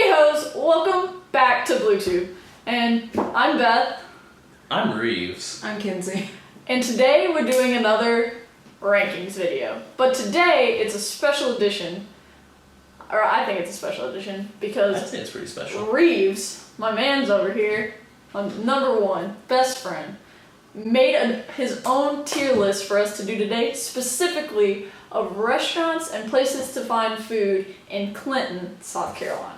Hey hoes, welcome back to BlueTube. And I'm Beth. I'm Reeves. I'm Kinsey. And today we're doing another rankings video. But today it's a special edition. Or I think it's a special edition because I'd say it's pretty special. Reeves, my man's over here, my number one best friend, made his own tier list for us to do today, specifically of restaurants and places to find food in Clinton, South Carolina.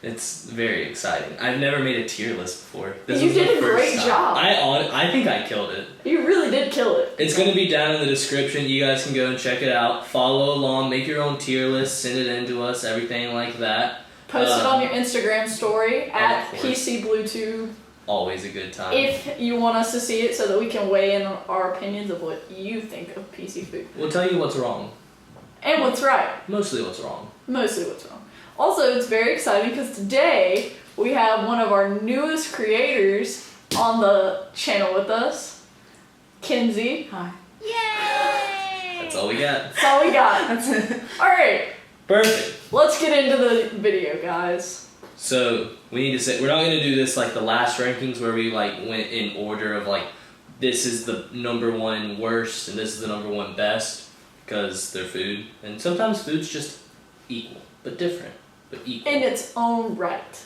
It's very exciting. I've never made a tier list before. This You was the did a first great time. job. I think I killed it. You really did kill it. It's going to be down in the description. You guys can go and check it out. Follow along. Make your own tier list. Send it in to us. Everything like that. Post it on your Instagram story at course. PC BlueTube Always a good time. if you want us to see it so that we can weigh in on our opinions of what you think of PC food. We'll tell you what's wrong. And what's right. Mostly what's wrong. Mostly what's wrong. Also, it's very exciting because today we have one of our newest creators on the channel with us, Kinsey. Hi. Yay! That's all we got. That's all we got. That's it. Alright, Perfect. let's get into the video, guys. So we need to say we're not going to do this like the last rankings where we like went in order of like this is the number one worst and this is the number one best because they're food and sometimes food's just equal but different but equal. In its own right.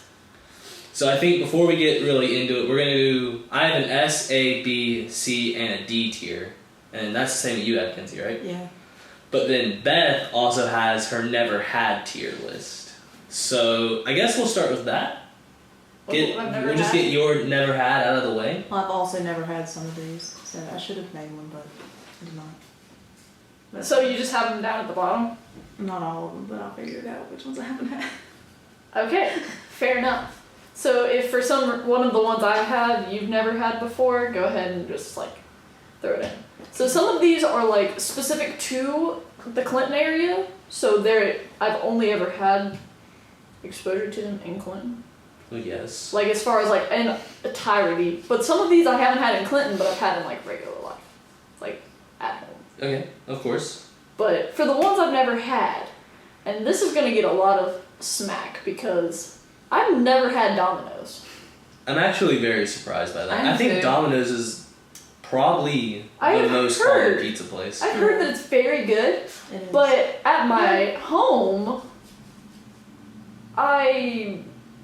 So I think before we get really into it, we're going to do. I have an S, A, B, C, and a D tier, and that's the same that you have, Kinsey, right? Yeah. But then Beth also has her never had tier list. So I guess we'll start with that. We'll just get your never had out of the way. Well, I've also never had some of these, so I should have named one, but I did not. But So you just have them down at the bottom? not all of them, but I'll figure it out which ones I haven't had. Okay, fair enough. So if for one of the ones I've had you've never had before, go ahead and just like throw it in. So some of these are like specific to the Clinton area, so I've only ever had exposure to them in Clinton. Well, yes. Like as far as like in entirety, but some of these I haven't had in Clinton, but I've had in like regular life, like at home. Okay, of course. But for the ones I've never had, and this is gonna get a lot of smack because I've never had Domino's. I'm actually very surprised by that. I'm I think too. Domino's is probably I the most heard. common pizza place. I've heard that it's very good, It is. but at my home,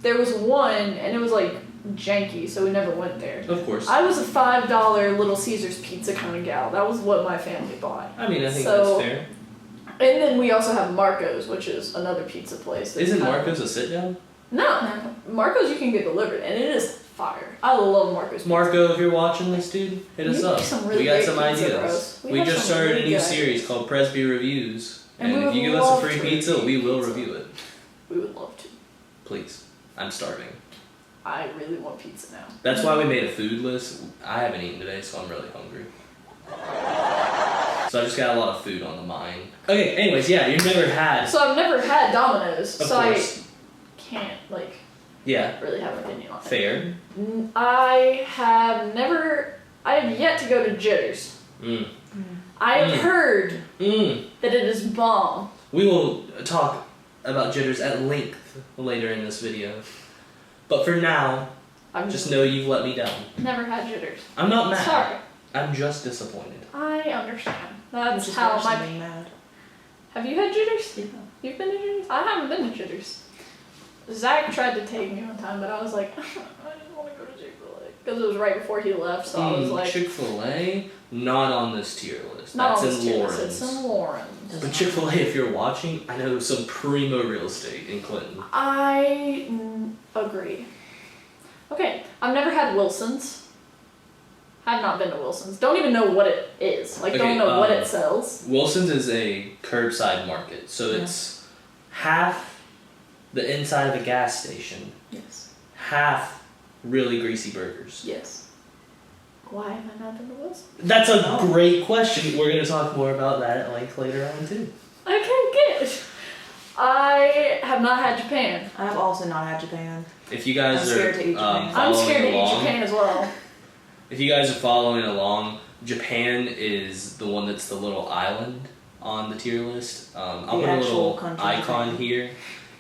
there was one and it was like janky, so we never went there. Of course. I was a $5 Little Caesars pizza kind of gal. That was what my family bought. I mean, I think So- that's fair. And then we also have Marco's, which is another pizza place. that's Isn't kind of- Marco's a sit-down? No, Marco's you can get delivered, and it is fire. I love Marco's. Marco, if you're watching this, dude, hit us You up. make some really We got great some pizza, ideas. bros. We have just some started really a new good series ideas. called Presby Reviews. And we And if would you give us a love free to pizza, review we will pizza. review it. We would love to. Please. I'm starving. I really want pizza now. That's why we made a food list. I haven't eaten today, so I'm really hungry. So I just got a lot of food on the mind. Okay, anyways, yeah, you've never had. So I've never had Domino's, Of so course. I can't Yeah, really have an opinion on it. fair. I have yet to go to Jitters. Mm. I have Mm. heard Mm. that it is bomb. We will talk about jitters at length later in this video. But for now, I've just know you've let me down. never had Jitters. I'm not mad. Sorry. I'm just disappointed. I understand. Which That's is how worse than my... being mad. Have you had Jitters? Yeah. You've been to Jitters? I haven't been to Jitters. Zach tried to take me one time, but I was like, I just want to go to Chick-fil-A. Because it was right before he left, so I was like... Chick-fil-A? Not on this tier list. Not That's on this in tier Lawrence. list, it's in Lawrence. But Chick-fil-A, if you're watching, I know some primo real estate in Clinton. I agree. Okay, I've never had Wilson's. I've not been to Wilson's. Don't even know what it is. Like, Okay, don't know what it sells. Wilson's is a curbside market, so Yeah. it's half the inside of a gas station, Yes. half really greasy burgers. Yes. Why have I not been to Wilson's? That's a Oh. great question. We're going to talk more about that at length later on, too. Okay, good. I have not had Japan. I have also not had Japan. If you guys I'm are scared to eat Japan. I'm following scared to eat along, Japan as well. if you guys are following along, Japan is the one that's the little island on the tier list. I'll The put a actual little country icon Japan. here.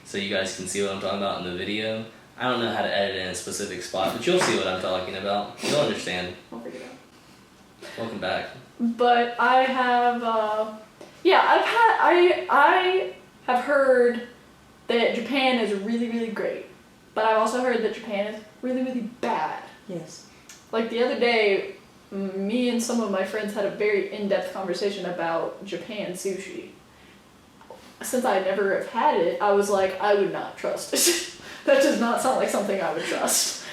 so you guys can see what I'm talking about in the video. I don't know how to edit in a specific spot, but you'll see what I'm talking about. You'll understand. I'll figure it out. Welcome back. But I have, I have heard that Japan is really, really great. But I've also heard that Japan is really, really bad. Yes. Like the other day, me and some of my friends had a very in-depth conversation about Japan sushi. Since I never have had it, I was like, I would not trust it. That does not sound like something I would trust.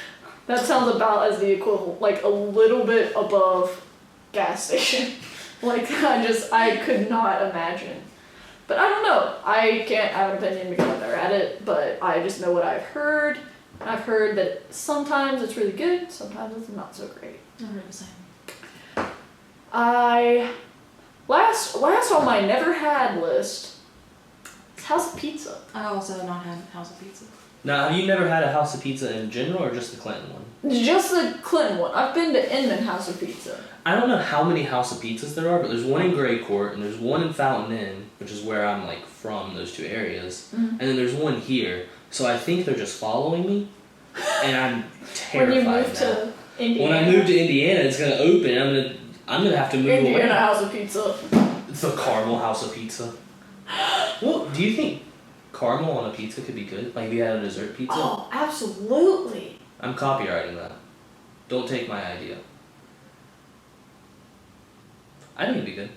That sounds about as the equivalent, like a little bit above gas station. Like I could not imagine. But I don't know. I can't have an opinion because I've never had it, but I just know what I've heard. I've heard that sometimes it's really good, sometimes it's not so great. I heard the same. Last on my never had list is House of Pizza. I also not had House of Pizza. Now, have you never had a House of Pizza in general, or just the Clinton one? Just the Clinton one. I've been to Inman House of Pizza. I don't know how many House of Pizzas there are, but there's one in Gray Court, and there's one in Fountain Inn, which is where I'm like from, those two areas. Mm-hmm. And then there's one here. So I think they're just following me, and I'm terrified. When you move to Indiana. When I move to Indiana, it's gonna open. I'm gonna have to move Indiana away. House of Pizza. It's the caramel House of Pizza. Well, do you think caramel on a pizza could be good? Like if you had a dessert pizza? Oh, absolutely. I'm copywriting that. Don't take my idea. I think it'd be good.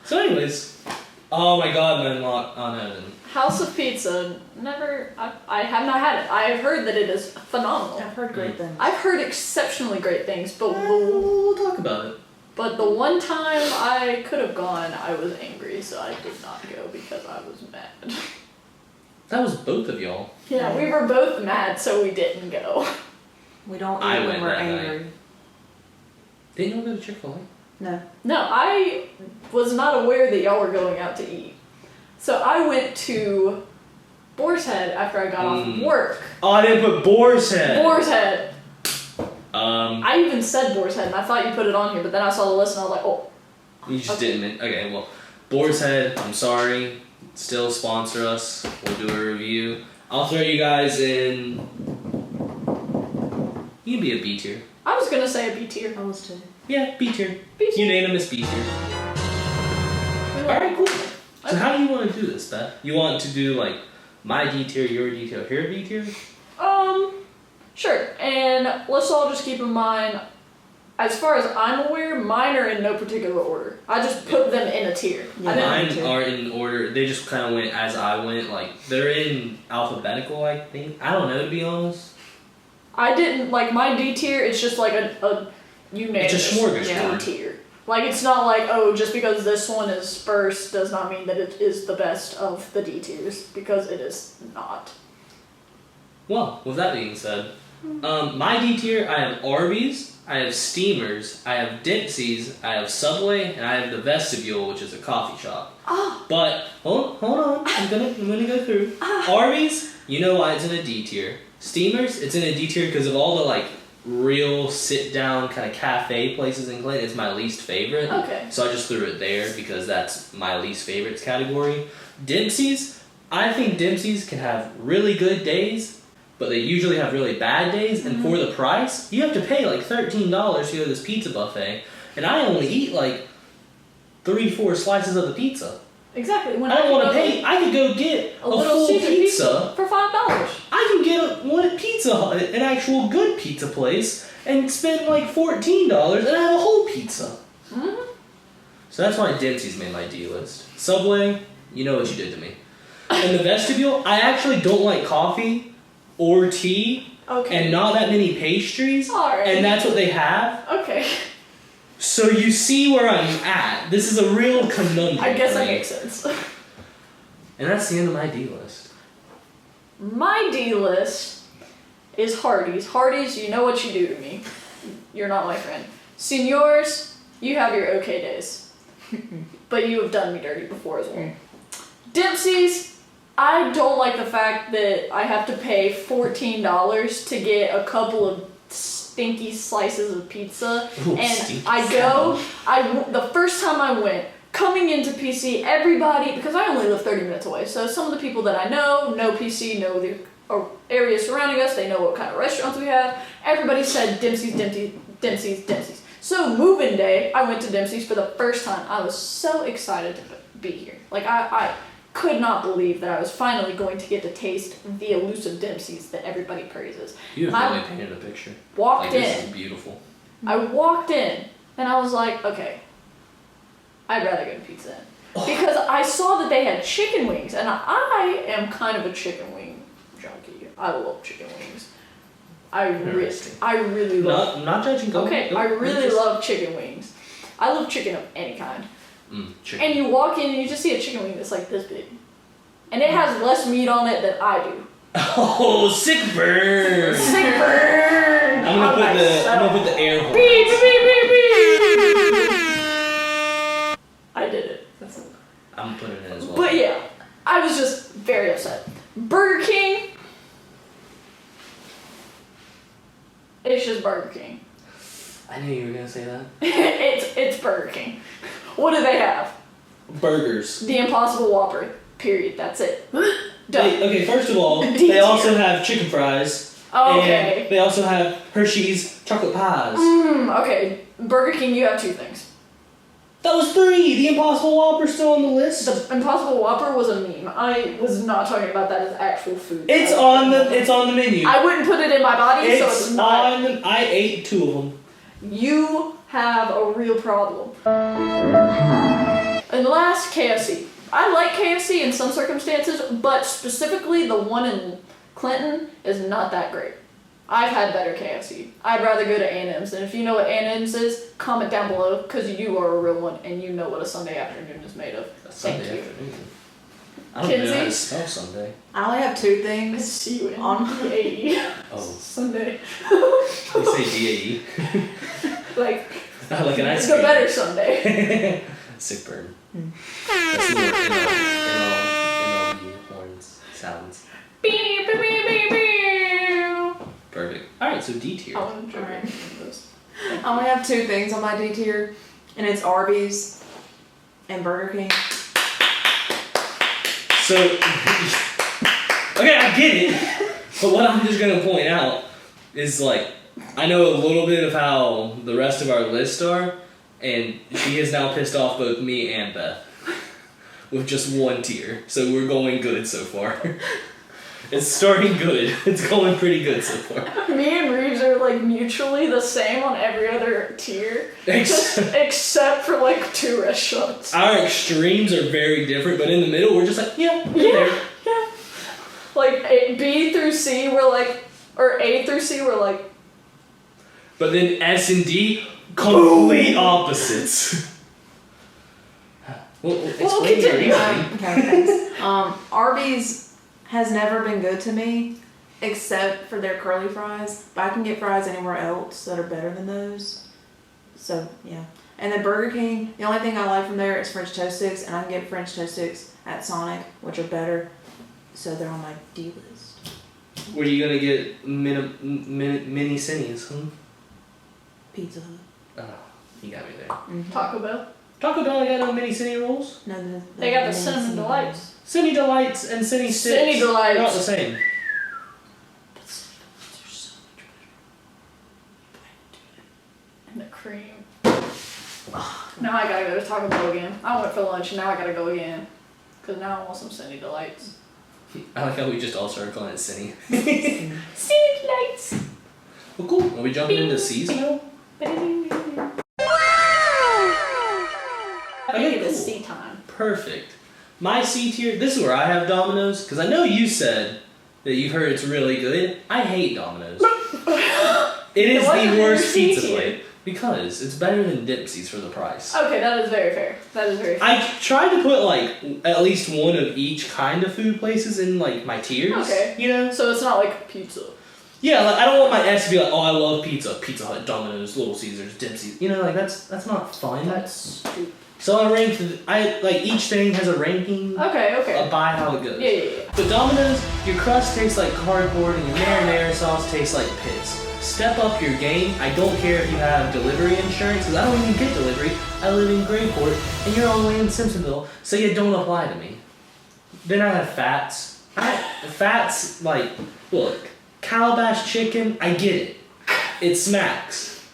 So anyways, oh my god, my unlock. Oh no, I didn't. House of Pizza, never, I have not had it. I have heard that it is phenomenal. I've heard great things. I've heard exceptionally great things, but We'll talk about it. but the one time I could have gone, I was angry, so I did not go because I was mad. That was both of y'all. Yeah, we were both mad, so we didn't go. We don't I eat when went we're that angry. Didn't y'all go to Chick-fil-A? No. No, I was not aware that y'all were going out to eat. So I went to Boar's Head after I got off of work. Oh, I didn't put Boar's Head. Boar's Head. I I even said Boar's Head, and I thought you put it on here, but then I saw the list and I was like, oh. You just didn't. Okay, well, Boar's Head, I'm sorry. Still sponsor us. We'll do a review. I'll throw you guys in. You can be a B tier. I was gonna say a B tier. I was too. Yeah, B tier. B tier. Unanimous B tier. Alright, cool. So how do you want to do this, Beth? You want to do like my D tier, your D tier, her D tier? Sure. And let's all just keep in mind, as far as I'm aware, mine are in no particular order. I just put them in a tier. Yeah. I didn't. Mine are in order. They just kind of went as I went. Like they're in alphabetical, I think. I don't know, to be honest. I didn't like my D tier. It's just like a unanimous It's a smorgasbord. D tier. Like it's not like, oh, just because this one is first does not mean that it is the best of the D tiers, because it is not. Well, with that being said, my D tier, I have Arby's, I have Steamers, I have Dempsey's, I have Subway, and I have the Vestibule, which is a coffee shop. Oh. But hold on, I'm gonna go through. Arby's, you know why it's in a D tier. Steamers, it's in a D tier because of all the like real sit down kind of cafe places in Clinton. It's my least favorite. Okay. So I just threw it there because that's my least favorites category. Dempsey's, I think Dempsey's can have really good days, but they usually have really bad days. And for the price, you have to pay like $13 to go to this pizza buffet. And I only eat like 3-4 slices of the pizza. Exactly. When I don't want to pay. I could go get a full Caesar pizza for $5. I can get one at Pizza Hut, an actual good pizza place, and spend like $14 and I have a whole pizza. Mm-hmm. So that's why Dempsey's made my D list. Subway, you know what you did to me. And the Vestibule, I actually don't like coffee or tea, and not that many pastries, and that's what they have. Okay. So you see where I'm at. This is a real conundrum. I guess for that me. makes sense. And that's the end of my D list. My D list is Hardee's. Hardee's, you know what you do to me. You're not my friend. Seniors, you have your okay days. But you have done me dirty before as well. Dempsey's, I don't like the fact that I have to pay $14 to get a couple of stinky slices of pizza. Ooh, And stinky the first time I went, coming into PC, everybody, because I only live 30 minutes away, so some of the people that I know PC, know the area surrounding us, they know what kind of restaurants we have. Everybody said Dempsey's. So move-in day, I went to Dempsey's for the first time. I was so excited to be here. Like, I could not believe that I was finally going to get to taste the elusive Dempsey's that everybody praises. You have really painted a picture. Walked in. This is beautiful. I walked in, and I was like, okay, I'd rather go to Pizza Inn. Because I saw that they had chicken wings, and I am kind of a chicken wing junkie. I love chicken wings. I really love... I'm not judging. I really love chicken wings. I love chicken of any kind. Chicken. And you walk in and you just see a chicken wing that's like this big. And it has less meat on it than I do. Oh, sick burn! Sick burn! I'm gonna put the air horn. Beep, beep, beep, beep. I did it. I'm putting it in as well. But yeah, I was just very upset. Burger King. It's just Burger King. I knew you were gonna say that. It's Burger King. What do they have? Burgers. The Impossible Whopper. Period. That's it. Done. Okay, first of all, they also have chicken fries. Oh, okay. And they also have Hershey's chocolate pies. Okay. Burger King, you have two things. That was 3. The Impossible Whopper's still on the list. The Impossible Whopper was a meme. I was not talking about that as actual food. It's on the menu. I wouldn't put it in my body, so it's not. I ate 2 of them. You have a real problem. And last, KFC. I like KFC in some circumstances, but specifically the one in Clinton is not that great. I've had better KFC. I'd rather go to A&M's, and if you know what A&M's is, comment down below, because you are a real one, and you know what a Sunday afternoon is made of. Thank you. I don't even know how to Kinsey? spell Sunday. I only have 2 I things see you in on DAE. Oh. Sunday. They say DAE. Like an ice the cream. better Sunday. Sick burn. That's the MLB horns sounds. Beep, beep, beep, beep, beep. Perfect. Alright, so D tier. Alright. I only have 2 things on my D tier, and it's Arby's and Burger King. So, okay, I get it, but what I'm just gonna point out is like, I know a little bit of how the rest of our list are, and she has now pissed off both me and Beth with just 1 tier. So we're going good so far. It's starting good. It's going pretty good so far. Me and Reeves are like mutually the same on every other tier, except for like 2 restaurants. Our extremes are very different, but in the middle we're just like, yeah. Like B through C, we're like, or A through C, we're like. But then S and D, complete opposites. Well, explain your continue. reasoning. Okay, thanks. Arby's has never been good to me, except for their curly fries. But I can get fries anywhere else that are better than those. So, yeah. And then Burger King, the only thing I like from there is French toast sticks, and I can get French toast sticks at Sonic, which are better. So they're on my D list. Were you gonna get mini Cinnies, huh? Pizza Hut. Oh, you got me there. Mm-hmm. Taco Bell. Taco Bell got no mini Cinny rolls? No, They got the Cinnamon Delights. Cinny Delights and Cinny Sticks. Cinny Delights. They're not the same. They're so much better. And the cream. Now I gotta go to Taco Bell again. I went for lunch, now I gotta go again. Because now I want some Cinny Delights. I like how we just all started calling it Cinny. Cinny Delights! Well, cool. Are we jumping into C's now? I think it is C time. Perfect. My C tier, this is where I have Domino's, because I know you said that you've heard it's really good. I hate Domino's. It is the worst pizza plate. Because it's better than Dempsey's for the price. Okay, that is very fair. That is very fair. I tried to put like at least one of each kind of food places in like my tiers. Okay. You know? So it's not like pizza. Yeah, like I don't want my S to be like, oh, I love pizza. Pizza Hut, Domino's, Little Caesars, Dempsey's. You know, like that's not fun. That's stupid. So I ranked. Each thing has a ranking. Okay. By how it goes. Yeah. But Domino's, your crust tastes like cardboard and your marinara sauce tastes like piss. Step up your game. I don't care if you have delivery insurance, because I don't even get delivery. I live in Grayport, and you're all the way in Simpsonville, so you don't apply to me. Then I have Fats. Fats, look, Calabash chicken, I get it. It smacks.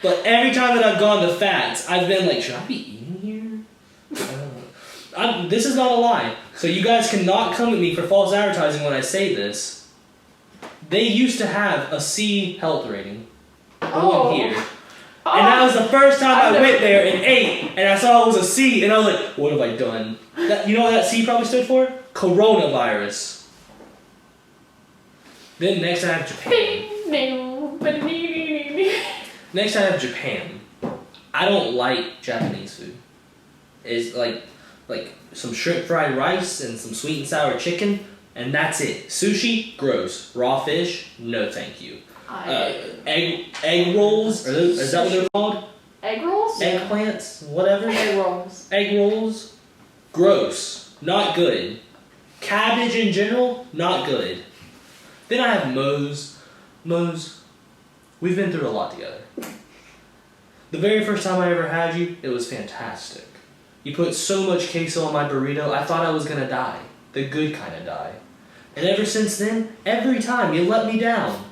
But every time that I've gone to Fats, I've been like, should I be eating here? This is not a lie. So you guys cannot come at me for false advertising when I say this. They used to have a C health rating. One here. And that was the first time I went there and ate, and I saw it was a C, and I was like, what have I done? You know what that C probably stood for? Coronavirus. Then next I have Japan. Next I have Japan. I don't like Japanese food. It's like some shrimp fried rice and some sweet and sour chicken, and that's it. Sushi, gross. Raw fish, no thank you. Egg rolls, is that what they're called? Egg rolls? Eggplants, whatever. Egg rolls. Egg rolls, gross. Not good. Cabbage in general, not good. Then I have Moe's. Moe's, we've been through a lot together. The very first time I ever had you, it was fantastic. You put so much queso on my burrito, I thought I was gonna die. The good kind of die. And ever since then, every time you let me down.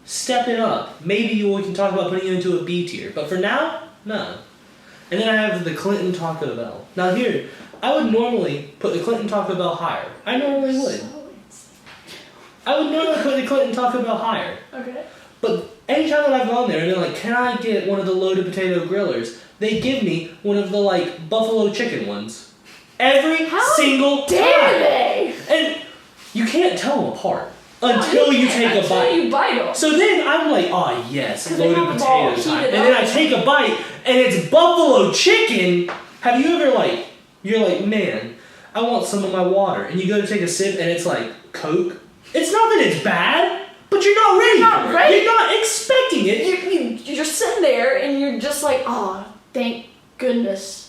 Step it up. Maybe we can talk about putting you into a B tier. But for now, no. And then I have the Clinton Taco Bell. Now here, I would normally put the Clinton Taco Bell higher. I normally would. I would normally put the Clinton Taco Bell higher. Okay. But anytime that I've gone there and been like, can I get one of the loaded potato grillers? They give me one of the buffalo chicken ones. Every single time. Dare they? And you can't tell them apart until you take a bite. Until you bite them. So then I'm like, oh yes, loaded potato time. And up. then I take a bite and it's buffalo chicken. Have you ever you're like, man, I want some of my water. And you go to take a sip and it's like Coke. It's not that it's bad, but you're not ready for it. You're not expecting it. You're sitting there and you're just like, oh, thank goodness.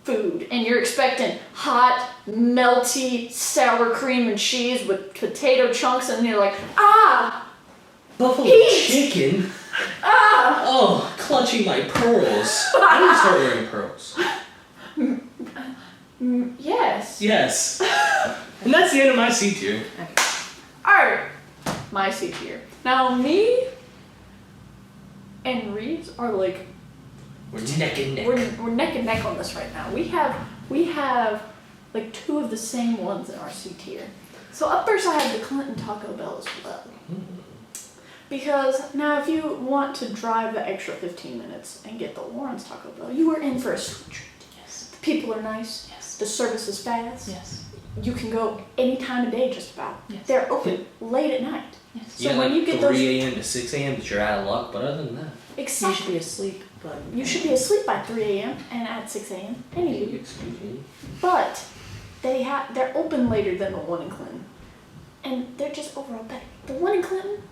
Food, and you're expecting hot, melty, sour cream and cheese with potato chunks, and you're like, buffalo heat. Chicken. Oh, clutching my pearls. I need to start wearing pearls. Yes. Yes. And that's the end of my C tier. Okay. Alright, my C tier. Now me and Reeves are we're neck and neck. We're neck and neck on this right now. We have two of the same ones in our C tier. So up first I have the Clinton Taco Bell as well. Because now if you want to drive the extra 15 minutes and get the Lawrence Taco Bell, you are in for a sweet treat. Yes. The people are nice. Yes. The service is fast. Yes. You can go any time of day just about. Yes. They're open late at night. Yes. So when you get 3 a.m. to 6 a.m. that you're out of luck, but other than that. Exactly. You should be asleep. But you should be asleep by 3 a.m. and at 6 a.m. Anyway. Excuse me. But they're open later than the one in Clinton. And they're just overall better. The one in Clinton,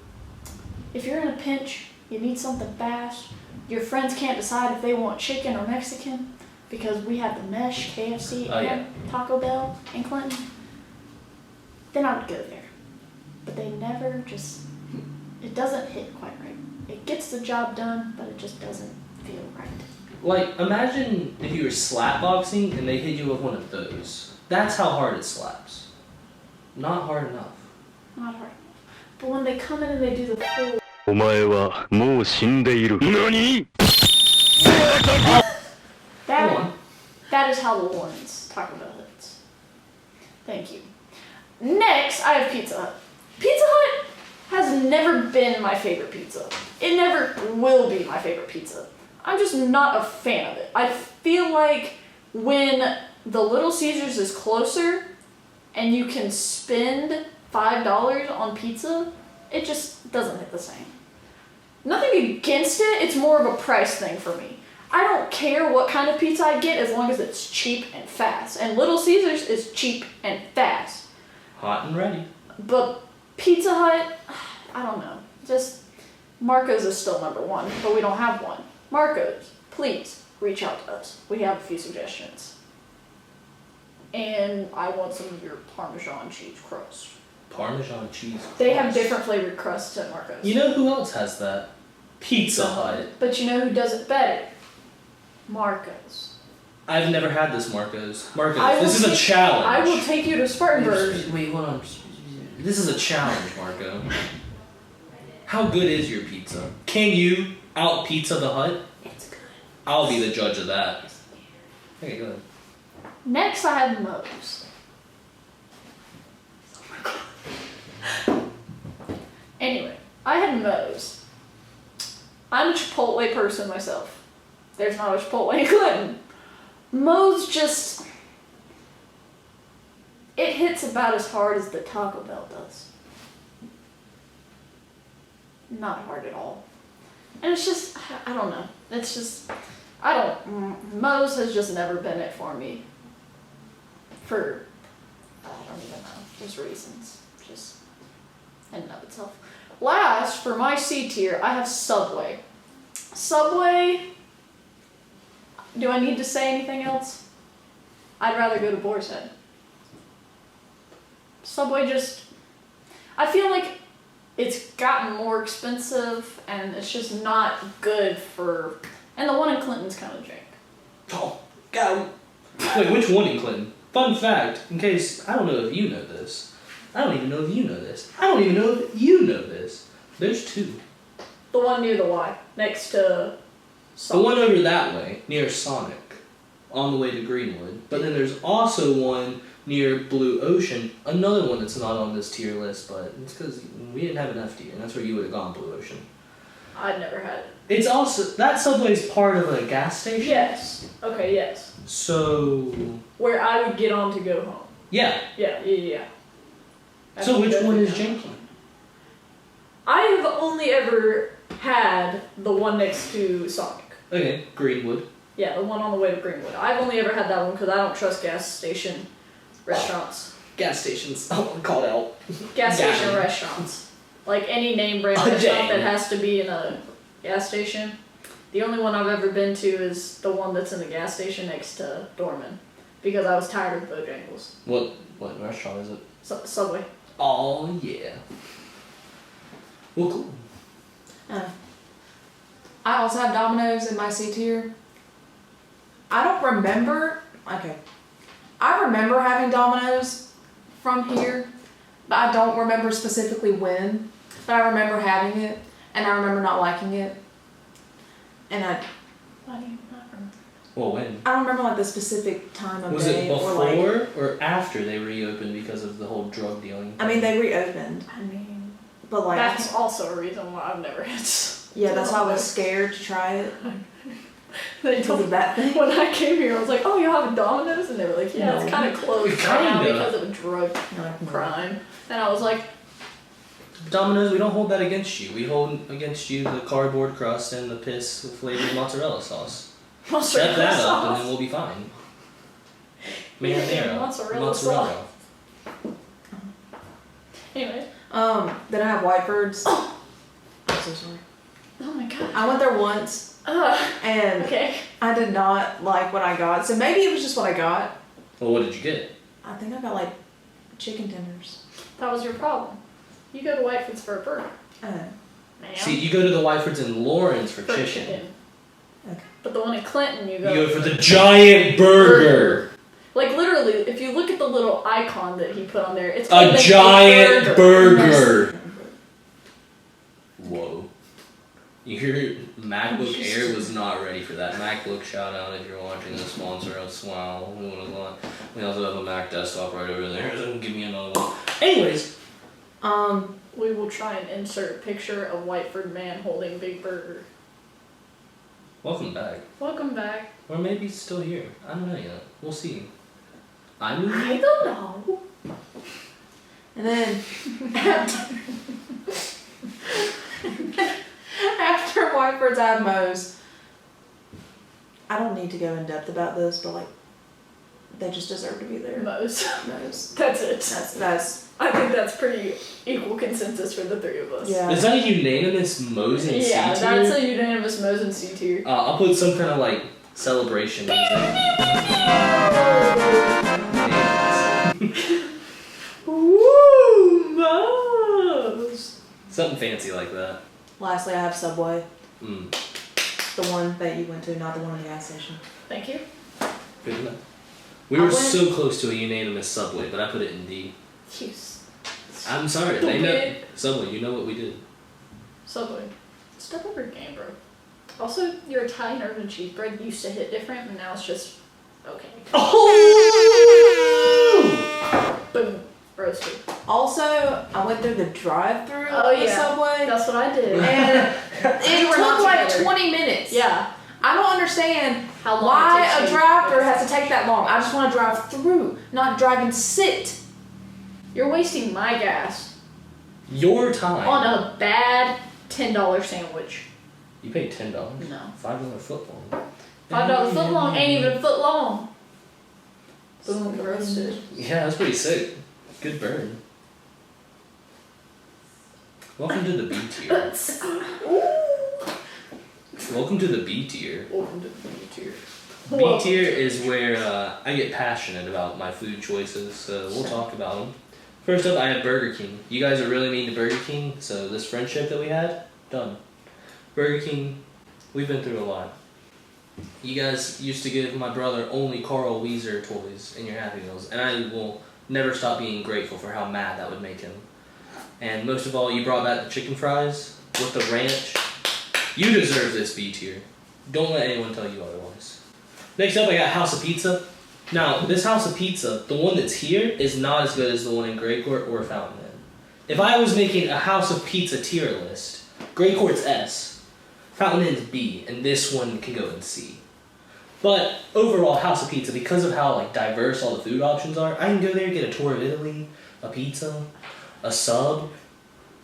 if you're in a pinch, you need something fast, your friends can't decide if they want chicken or Mexican, because we have the Mesh, KFC, and Taco Bell in Clinton, then I would go there. But they never it doesn't hit quite right. It gets the job done, but it just doesn't feel right. Imagine if you were slap boxing and they hit you with one of those. That's how hard it slaps. Not hard enough. Not hard enough. But when they come in and they do the full... お前はもう死んでいる。何? That is how the Lawrence Taco Bell hits. Thank you. Next, I have Pizza Hut. Pizza Hut has never been my favorite pizza. It never will be my favorite pizza. I'm just not a fan of it. I feel like when the Little Caesars is closer and you can spend $5 on pizza, it just doesn't hit the same. Nothing against it, it's more of a price thing for me. I don't care what kind of pizza I get as long as it's cheap and fast. And Little Caesars is cheap and fast. Hot and ready. But Pizza Hut, I don't know. Just Marco's is still number one, but we don't have one. Marco's, please, reach out to us. We have a few suggestions. And I want some of your Parmesan cheese crust. Parmesan cheese crust. They have different flavored crusts at Marco's. You know who else has that? Pizza Hut. But you know who does it better? Marco's. I've never had this Marco's. I will This is a challenge. I will take you to Spartanburg. Wait, hold on. This is a challenge, Marco. How good is your pizza? Can you out pizza the Hut? It's good. I'll be the judge of that. Okay, go ahead. Next, I have Moe's. Anyway, I had Moe's. I'm a Chipotle person myself. There's not a Chipotle in Clinton. Moe's just... It hits about as hard as the Taco Bell does. Not hard at all. And it's just, I don't know. It's just, Moe's has just never been it for me. For, I don't even know, just reasons. Just, in and of itself. Last, for my C tier, I have Subway. Subway, do I need to say anything else? I'd rather go to Boar's Head. Subway just, I feel like it's gotten more expensive and it's just not good for, and the one in Clinton's kind of jank. Oh, God. Wait, which one in Clinton? Fun fact, in case, I don't know if you know this. I don't even know if you know this. I don't even know if you know this. There's two. The one near the Y, next to The one over that way, near Sonic, on the way to Greenwood. But then there's also one near Blue Ocean, another one that's not on this tier list, but it's because we didn't have enough tier, and that's where you would have gone, Blue Ocean. I'd never had it. It's also, that Subway's part of a gas station? Yes. Okay, yes. So... Where I would get on to go home. Yeah. Yeah. So which one is janky? I have only ever had the one next to Sonic. Okay, Greenwood. Yeah, the one on the way to Greenwood. I've only ever had that one because I don't trust gas station restaurants. Gas stations. I want to call it out. Gas station restaurants. Like any name brand restaurant that has to be in a gas station. The only one I've ever been to is the one that's in the gas station next to Dorman. Because I was tired of Bojangles. What restaurant is it? Subway. Oh, yeah. Well, cool. I also have Domino's in my C tier. I don't remember. Okay. I remember having Domino's from here, but I don't remember specifically when. But I remember having it, and I remember not liking it. And Why do you not remember? Well, when? I don't remember like the specific time of Was day it before or like. or after they reopened because of the whole drug dealing? I mean, they reopened, I mean, but like. that's also a reason why I've never had. Yeah, that's why I was scared to try it. They Because told of that thing. when I came here, I was like, "Oh, you have a Domino's?" And they were like, "Yeah, No. it's kind of closed right now Kinda. because of a drug crime." And I was like, Domino's, we don't hold that against you. We hold against you the cardboard crust and the piss flavored mozzarella sauce. Set that up and then we'll be fine. Marinara. Mozzarella sauce. Anyway. Then I have Whiteford's. I'm so sorry. Oh my god. I went there once, and Okay. I did not like what I got. So maybe it was just what I got. Well, what did you get? I think I got like chicken tenders. That was your problem. You go to Whiteford's for a burger. Man. See, you go to the Whitefords in Lawrence for chicken. Okay. But the one in Clinton, you You go go for the giant burger. Like literally, if you look at the little icon that he put on there, it's A giant burger. Whoa. Your MacBook Air was not ready for that. MacBook shout out if you're watching this, sponsor us. Wow. We also have a Mac desktop right over there, so give me another one. Anyways. We will try and insert a picture of Whiteford man holding Big Burger. Welcome back. Welcome back. Or maybe he's still here. I don't know yet. We'll see. I don't know. And then after Whiteford's, I have Moe's. I don't need to go in depth about this, but like they just deserve to be there. Moe's. Moe's. That's it. That's. I think that's pretty equal consensus for the three of us. Yeah. Is that a unanimous Moe's and C tier? Yeah, that's a unanimous Moe's and C tier. I'll put some kind of like celebration music. Woo! Mouse! Something fancy like that. Lastly, I have Subway. Mm. The one that you went to, not the one in the gas station. Thank you. Good enough. We were so close to a unanimous Subway, but I put it in D. Jeez. I'm sorry. They know Subway. You know what we did. Subway. Step up your game, bro. Also, your Italian urban cheese bread used to hit different, and now it's just okay. Oh! Boom. Roasted. Also, I went through the drive-thru Oh, of the yeah. Subway. That's what I did. And it were not took like together. 20 minutes. Yeah. I don't understand How long it why takes a you- drive-thru has to take that long. I just want to drive through, not drive and sit. You're wasting my gas Your time. on a bad $10 sandwich. You paid $10. No. $5 foot long. $5 foot long ain't even a foot long. Boom, roasted. Yeah, that's pretty sick. Good burn. Welcome to the B tier. Welcome to the B tier. Welcome to the B tier. B tier is where I get passionate about my food choices, so we'll talk about them. First up, I have Burger King. You guys are really mean to Burger King, so this friendship that we had, done. Burger King, we've been through a lot. You guys used to give my brother only Carl Weezer toys in your Happy Meals, and I will never stop being grateful for how mad that would make him. And most of all, you brought back the chicken fries with the ranch. You deserve this B tier. Don't let anyone tell you otherwise. Next up, I got House of Pizza. Now, this House of Pizza, the one that's here, is not as good as the one in Grey Court or Fountain Inn. If I was making a House of Pizza tier list, Grey Court's S, Fountain Inn's B, and this one can go in C. But overall, House of Pizza, because of how diverse all the food options are, I can go there and get a tour of Italy, a pizza, a sub,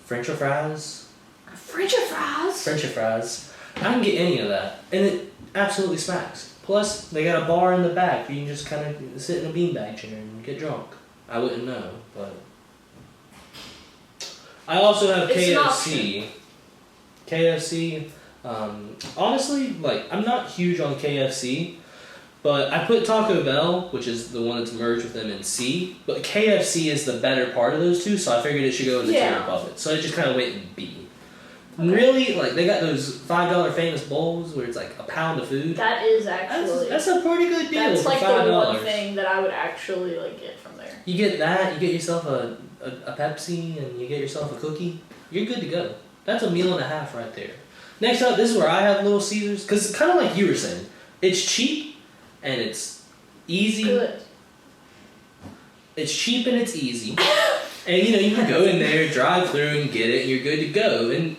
French fries. French fries? French fries. I can get any of that, and it absolutely smacks. Plus, they got a bar in the back where you can just kind of sit in a beanbag chair and get drunk. I wouldn't know, but... I also have It's an KFC. KFC, honestly, I'm not huge on KFC, but I put Taco Bell, which is the one that's merged with them, in C, but KFC is the better part of those two, so I figured it should go in the tier above it. So I just kind of went in B. Okay. Really, they got those $5 famous bowls where it's a pound of food. That is actually... That's a pretty good deal That's for $5. the one thing that I would actually get from there. You get that, you get yourself a Pepsi, and you get yourself a cookie. You're good to go. That's a meal and a half right there. Next up, this is where I have Little Caesars, because kind of like you were saying, it's cheap and it's easy. Good. It's cheap and it's easy. And you can go in there, drive through and get it, and you're good to go. And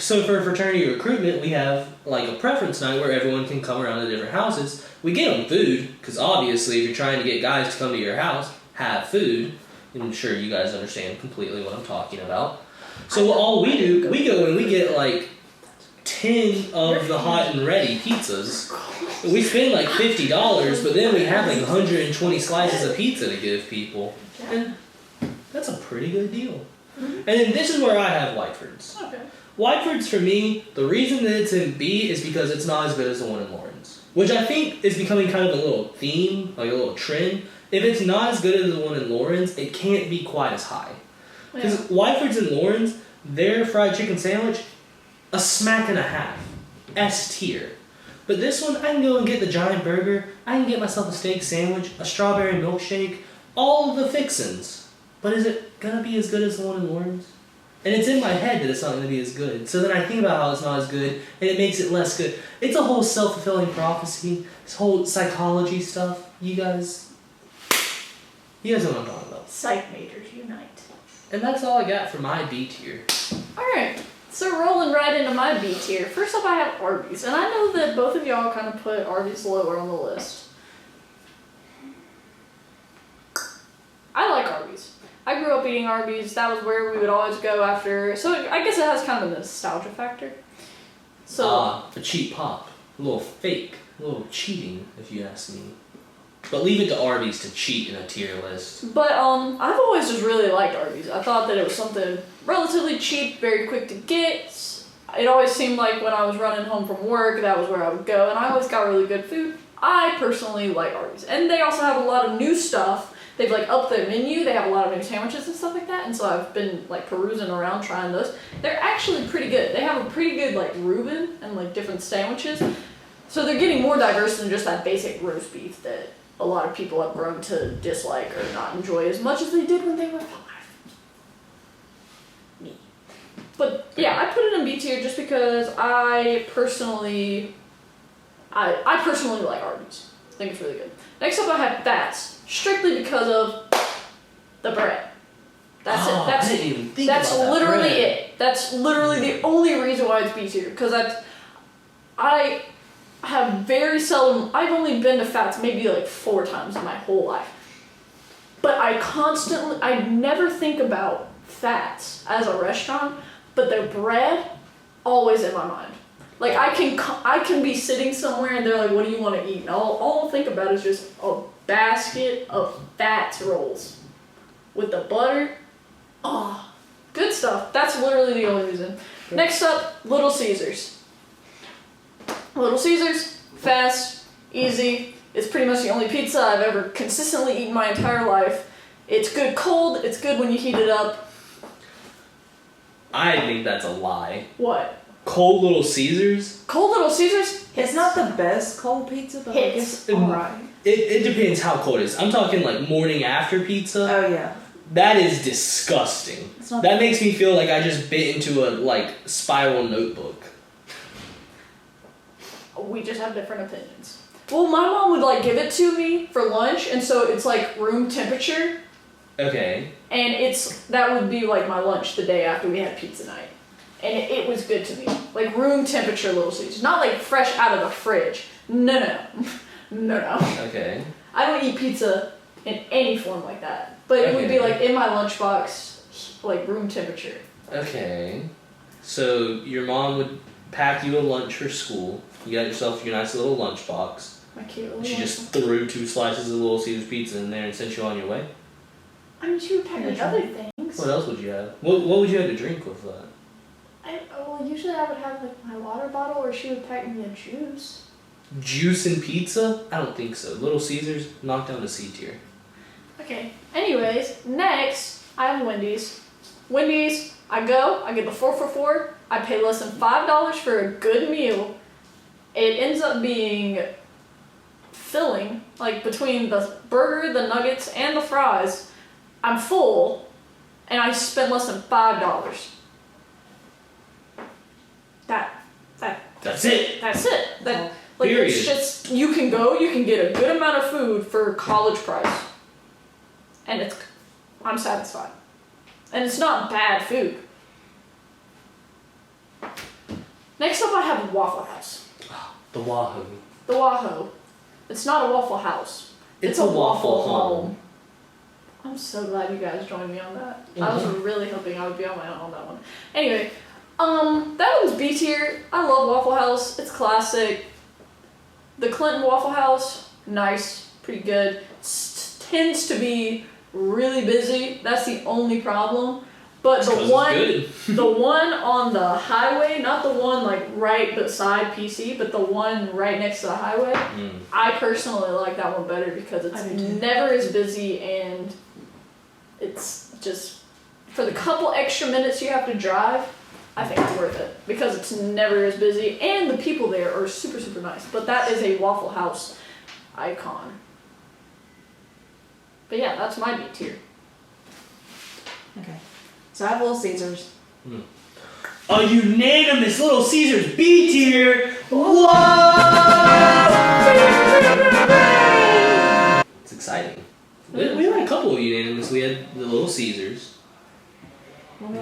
so for fraternity recruitment, we have a preference night where everyone can come around to different houses. We get them food, because obviously if you're trying to get guys to come to your house, have food. And I'm sure you guys understand completely what I'm talking about. So all we do, we go and we get 10 of the hot and ready pizzas. We spend $50, but then we have 120 slices of pizza to give people. And that's a pretty good deal. Mm-hmm. And then this is where I have Whiteford's. Okay. Whiteford's, for me, the reason that it's in B is because it's not as good as the one in Lawrence. Which I think is becoming kind of a little theme, a little trend. If it's not as good as the one in Lawrence, it can't be quite as high. Because Whiteford's and Lawrence, their fried chicken sandwich, a smack and a half. S tier. But this one, I can go and get the giant burger, I can get myself a steak sandwich, a strawberry milkshake, all of the fixins. But is it going to be as good as the one in Lawrence? And it's in my head that it's not going to be as good. So then I think about how it's not as good, and it makes it less good. It's a whole self-fulfilling prophecy, this whole psychology stuff. You guys know what I'm talking about. Psych majors unite. And that's all I got for my B tier. Alright, so rolling right into my B tier. First up I have Arby's, and I know that both of y'all kind of put Arby's lower on the list. I like Arby's. I grew up eating Arby's. That was where we would always go after. So I guess it has kind of a nostalgia factor. So A cheap pop. A little fake. A little cheating, if you ask me. But leave it to Arby's to cheat in a tier list. But I've always just really liked Arby's. I thought that it was something relatively cheap, very quick to get. it always seemed like when I was running home from work, that was where I would go, and I always got really good food. I personally like Arby's. And they also have a lot of new stuff. They've like upped their menu. They have a lot of new sandwiches and stuff like that. And so I've been like perusing around trying those. They're actually pretty good. They have a pretty good like Reuben and like different sandwiches. So they're getting more diverse than just that basic roast beef that a lot of people have grown to dislike or not enjoy as much as they did when they were 5. Me. But yeah, I put it in B tier just because I personally like Arby's. I think it's really good. Next up I have fats, strictly because of the bread. That's it. I didn't even think That's about that literally bread. it. That's literally the only reason why it's B tier. Because I have very seldom, I've only been to Fats maybe like 4 times in my whole life. But I never think about Fats as a restaurant, but their bread, always in my mind. Like I can be sitting somewhere and they're like, what do you want to eat? And all I'll think about is just a basket of Fats rolls with the butter. Oh, good stuff. That's literally the only reason. Yeah. Next up, Little Caesars. Little Caesars, fast, easy. It's pretty much the only pizza I've ever consistently eaten my entire life. It's good cold. It's good when you heat it up. I think that's a lie. What? Cold Little Caesars? Cold Little Caesars? It's not the best cold pizza, but like it's alright. It depends how cold it is. I'm talking like morning after pizza. Oh yeah. That is disgusting. It's not That makes me feel like I just bit into a like spiral notebook. We just have different opinions. Well, my mom would like give it to me for lunch, and so it's like room temperature, Okay. and that would be like my lunch the day after we had pizza night. And it was good to me. Like room temperature Little Caesars. Not like fresh out of the fridge. No. No. Okay. I don't eat pizza in any form like that. But it would be like in my lunchbox, like room temperature. Okay. So your mom would pack you a lunch for school. You got yourself your nice little lunchbox. My cute little She just lunchbox. threw 2 slices of Little Caesars pizza in there and sent you on your way. I mean, she would pack me other things. What else would you have? What would you have to drink with that? Well, usually I would have like my water bottle, or she would pack me a juice. Juice and pizza? I don't think so. Little Caesars, knock down to C tier. Okay. Anyways, next I have Wendy's. Wendy's, I get the 4 for $4. I pay less than $5 for a good meal. It ends up being filling, like between the burger, the nuggets, and the fries. I'm full, and I spent less than $5. That's it. That's it. That like Period. it's just you can get a good amount of food for college price, and I'm satisfied, and it's not bad food. Next up, I have Waffle House. The Wahoo. The Wahoo. It's not a Waffle House. It's a waffle home. I'm so glad you guys joined me on that. I was really hoping I would be on my own on that one. Anyway, that one's B tier. I love Waffle House. It's classic. The Clinton Waffle House, nice, pretty good. Tends to be really busy. That's the only problem. But the one on the highway, not the one like right beside PC, but the one right next to the highway, I personally like that one better because it's never as busy, and it's just for the couple extra minutes you have to drive, I think it's worth it because it's never as busy, and the people there are super, super nice. But that is a Waffle House icon. But yeah, that's my B tier. Okay. So I have Little Caesars. A unanimous Little Caesars B tier. Whoa! It's exciting. We had a couple of unanimous. We had the Little Caesars.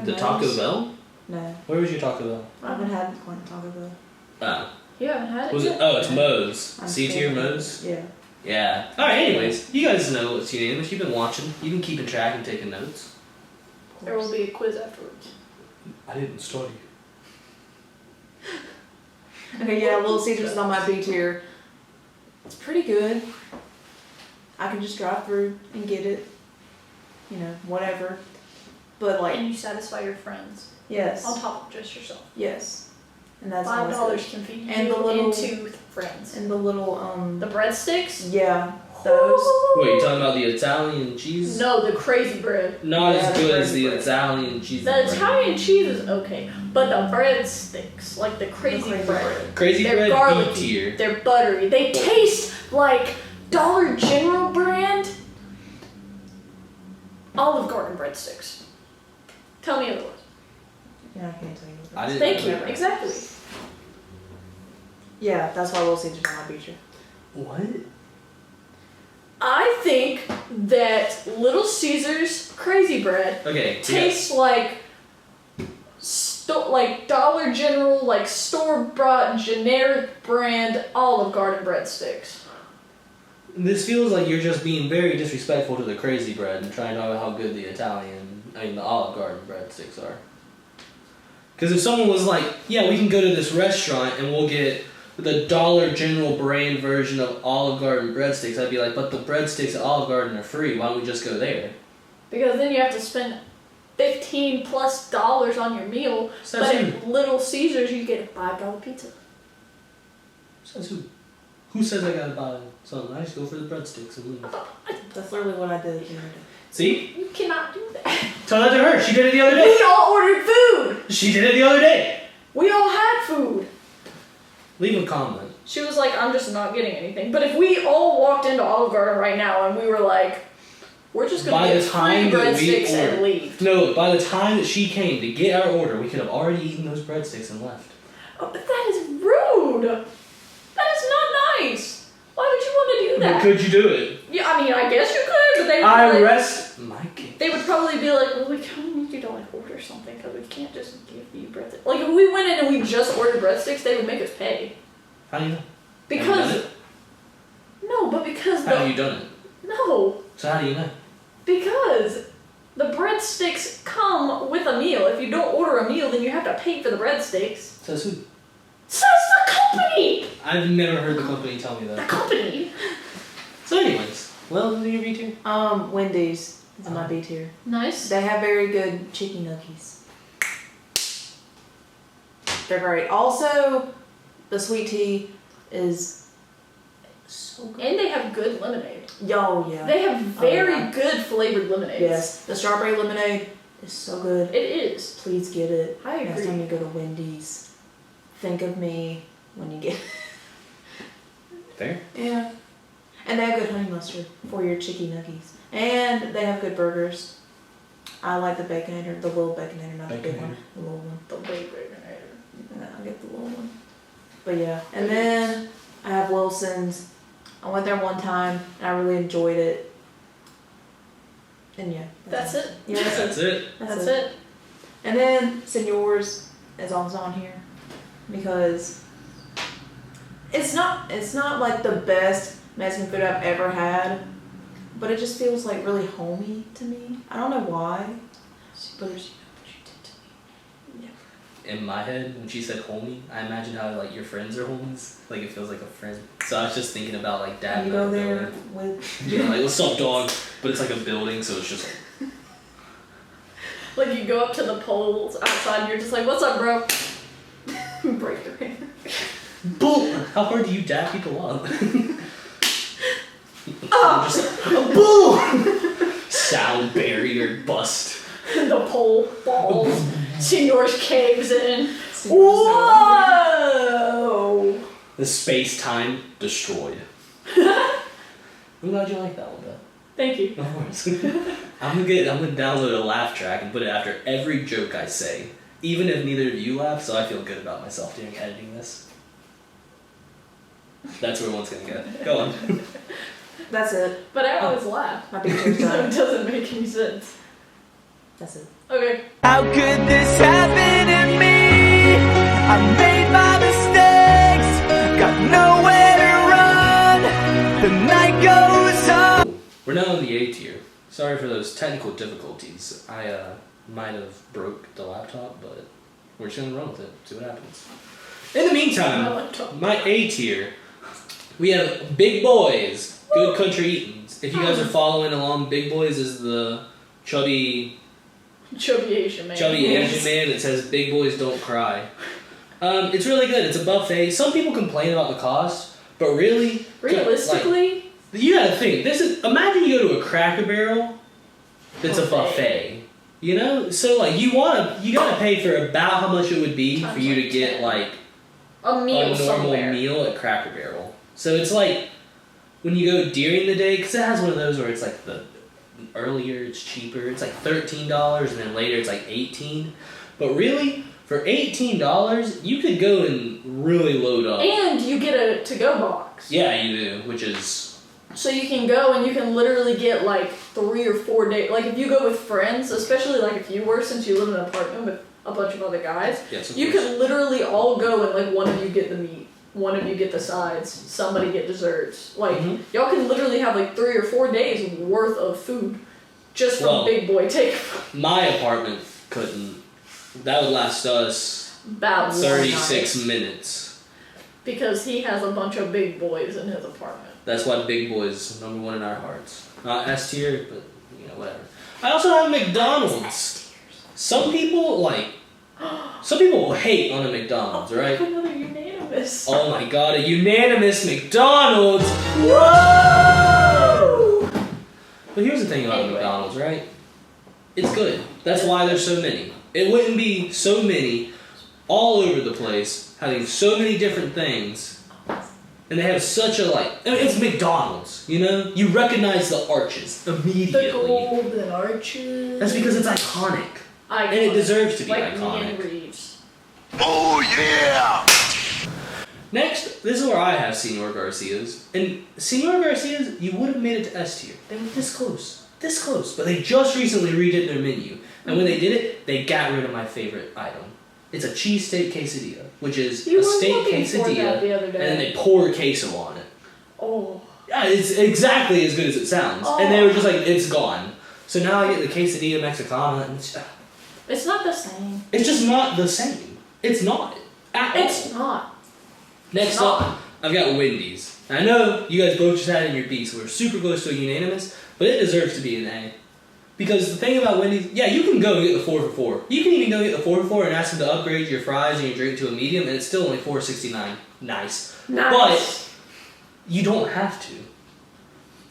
The Taco Bell? No. Where was your Taco Bell? I haven't had Clinton Taco Bell. Oh. You haven't had it Was yet? it? Oh, it's Moe's. I'm C tier scared. Moe's? Yeah. Yeah. Alright, anyways. You guys know what's unanimous. You've been watching. You've been keeping track and taking notes. There will be a quiz afterwards. I didn't study. Okay, yeah, Little Caesars is on my B tier. It's pretty good. I can just drive through and get it. You know, whatever. But like, And you satisfy your friends yes. on top of just yourself. Yes. And that's $5 always can feed you And the little- and 2 friends. good. And the little The breadsticks? yeah, those. Wait, you talking about the Italian cheese? No, the crazy bread. Not Yeah, as the good as crazy the bread. Italian cheese. The bread. Italian cheese is okay, but the breadsticks, like the crazy bread, Crazy they're bread garlicky. B tier. They're buttery. They taste like Dollar General brand Olive Garden breadsticks. Tell me otherwise. Yeah, I can't tell you. I didn't Thank you. know that. Exactly. Yeah, that's why Little Caesars are my feature. What? I think that Little Caesars crazy bread Okay. tastes like like Dollar General, like store-bought generic brand Olive Garden breadsticks. This feels like you're just being very disrespectful to the crazy bread and trying to know how good the the Olive Garden breadsticks are. Because if someone was like, yeah, we can go to this restaurant and we'll get the Dollar General brand version of Olive Garden breadsticks, I'd be like, but the breadsticks at Olive Garden are free. Why don't we just go there? Because then you have to spend $15+ on your meal. Says But who? at Little Caesars, you get a $5 pizza. Says who? Who says I gotta buy something? I just go for the breadsticks and leave. That's literally what I did the other day. See? You cannot do that. Tell that to her. She did it the other day. We all ordered food. She did it the other day. We all had food. Leave a comment. She was like, I'm just not getting anything. But if we all walked into Olive Garden right now and we were like, we're just going By to the get free time that we breadsticks and ordered- leave. No, by the time that she came to get our order, we could have already eaten those breadsticks and left. Oh, but that is rude. That is not nice. Why would you want to do But that? could you do it? Yeah, I mean, I guess you could, but they would, I like, rest my case. they would probably be like, well, we kind of need you to like order something because we can't just give you breadsticks. Like if we went in and we just ordered breadsticks, they would make us pay. How do you know? Have you Because done it? no, but because How have you done it? no, So how do you know? because the breadsticks come with a meal. If you don't order a meal, then you have to pay for the breadsticks. Says who? Says the company. I've never heard the company tell me The that. company. So anyways, well, do your B tier? Wendy's is in my B tier. Nice. They have very good chicken nuggets. They're great. Also, the sweet tea is so good. And they have good lemonade. Yo, yeah. They have very yeah. good flavored lemonades. Yes, the strawberry lemonade is so good. It is. Please get it. I Next agree. time you go to Wendy's, think of me when you get. Fair. Yeah. And they have good honey mustard for your chicken nuggets. And they have good burgers. I like the Baconator, the little Baconator, not the big one. The little one. The way Baconator. Yeah, I'll get the little one. But yeah. And then I have Wilson's. I went there one time and I really enjoyed it. And yeah. That's it. Yeah, That's it. That's it. And then Senor's is also on here because it's not like the best Mexican food I've ever had, but it just feels like really homey to me. I don't know why. But it's, In my head, when she said homie, I imagine how like your friends are homies. Like it feels like a friend. So I was just thinking about like dad. you go there with Yeah, like what's up, dog? But it's like a building, so it's just like. Like you go up to the poles outside and you're just like, what's up, bro? Break their hand. Boom! How hard do you dab people up? Ah! Just like, boom! Sound barrier bust. The pole falls. Senor's caves in. Senor's Whoa! The space-time destroyed. I'm glad you like that one, Beth. Thank you. Of course. I'm gonna download a laugh track and put it after every joke I say, even if neither of you laugh. So I feel good about myself during editing this. That's where one's gonna go. Go on. That's it. But I always laugh. My picture's So it done. doesn't make any sense. That's it. Okay. How could this happen to me? I made my mistakes, got nowhere to run. The night goes on. We're now in the A tier. Sorry for those technical difficulties. I might have broke the laptop, but we're just gonna run with it. See what happens. In the My meantime, laptop. my A tier, we have Big Boys, Good Country Eatins. If you guys are following along, Big Boys is the chubby Chubby Asian man. Asian man that says Big Boys Don't Cry. It's really good. It's a buffet. Some people complain about the cost, but really, realistically, you gotta think. Imagine you go to a Cracker Barrel that's a buffet. You know, so like you gotta pay for about how much it would be for you to get like a meal normal meal at Cracker Barrel. So it's like when you go during the day, because it has one of those where it's like the earlier it's cheaper. It's like $13, and then later it's like $18. But really, for $18, you could go and really load up. And you get a to-go box. Yeah, you do, which is... So you can go and you can literally get like 3 or 4 days. Like if you go with friends, especially like if you were, since you live in an apartment with a bunch of other guys, you can literally all go and like one of you get the meat, one of you get the sides, somebody get desserts. Like y'all can literally have like 3 or 4 days worth of food just from Big Boy Take. My apartment couldn't. That would last us about 36 minutes. Because he has a bunch of big boys in his apartment. That's why Big Boy's number one in our hearts. Not S tier, but you know, whatever. I also have McDonald's. Some people will hate on a McDonald's, right? Another unanimous. Oh my god, a unanimous McDonald's! Whoa! But here's the thing about McDonald's, right? It's good. That's why there's so many. It wouldn't be so many all over the place, having so many different things. And they have such a it's McDonald's, you know? You recognize the arches immediately. The golden arches. That's because it's iconic. And it deserves to be like iconic. Me and Reeves. Oh yeah! Next, this is where I have Senor Garcia's. And Senor Garcia's, you would have made it to S tier. They were this close. This close. But they just recently redid their menu. And when they did it, they got rid of my favorite item. It's a cheesesteak quesadilla, which is a steak quesadilla, and then they pour queso on it. Oh. Yeah, it's exactly as good as it sounds. Oh. And they were just like, it's gone. So now I get the quesadilla Mexicana, and it's not the same. It's just not the same. It's not. It's not. Next up, I've got Wendy's. I know you guys both just had it in your B, so we're super close to a unanimous, but it deserves to be an A. Because the thing about Wendy's, yeah, you can go and get the 4 for $4. You can even go get the 4 for $4 and ask them to upgrade your fries and your drink to a medium, and it's still only $4.69. Nice. But you don't have to.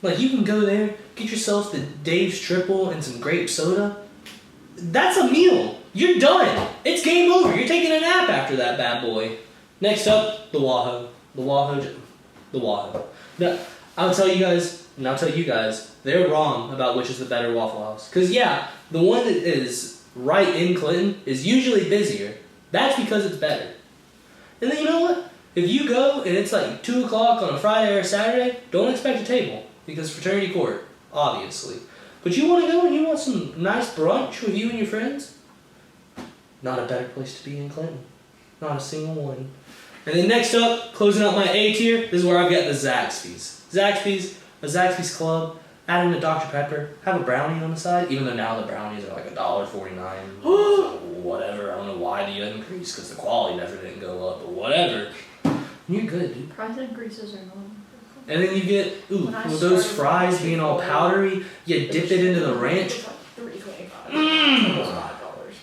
Like, you can go there, get yourself the Dave's Triple and some grape soda. That's a meal. You're done. It's game over. You're taking a nap after that bad boy. Next up, the Wahoo. The Wahoo. Now, I'll tell you guys, they're wrong about which is the better Waffle House. Because, yeah, the one that is right in Clinton is usually busier. That's because it's better. And then you know what? If you go and it's like 2 o'clock on a Friday or a Saturday, don't expect a table. Because fraternity court, obviously. But you want to go and you want some nice brunch with you and your friends? Not a better place to be in Clinton. Not a single one. And then next up, closing out my A tier, this is where I've got the Zaxby's. A Zaxby's Club, add in a Dr. Pepper, have a brownie on the side, even though now the brownies are like $1.49. So whatever, I don't know why the increase, because the quality definitely didn't go up, but whatever. You're good, dude. Price increases are normal. And then you get, with those fries being all powdery, you dip it into the ranch.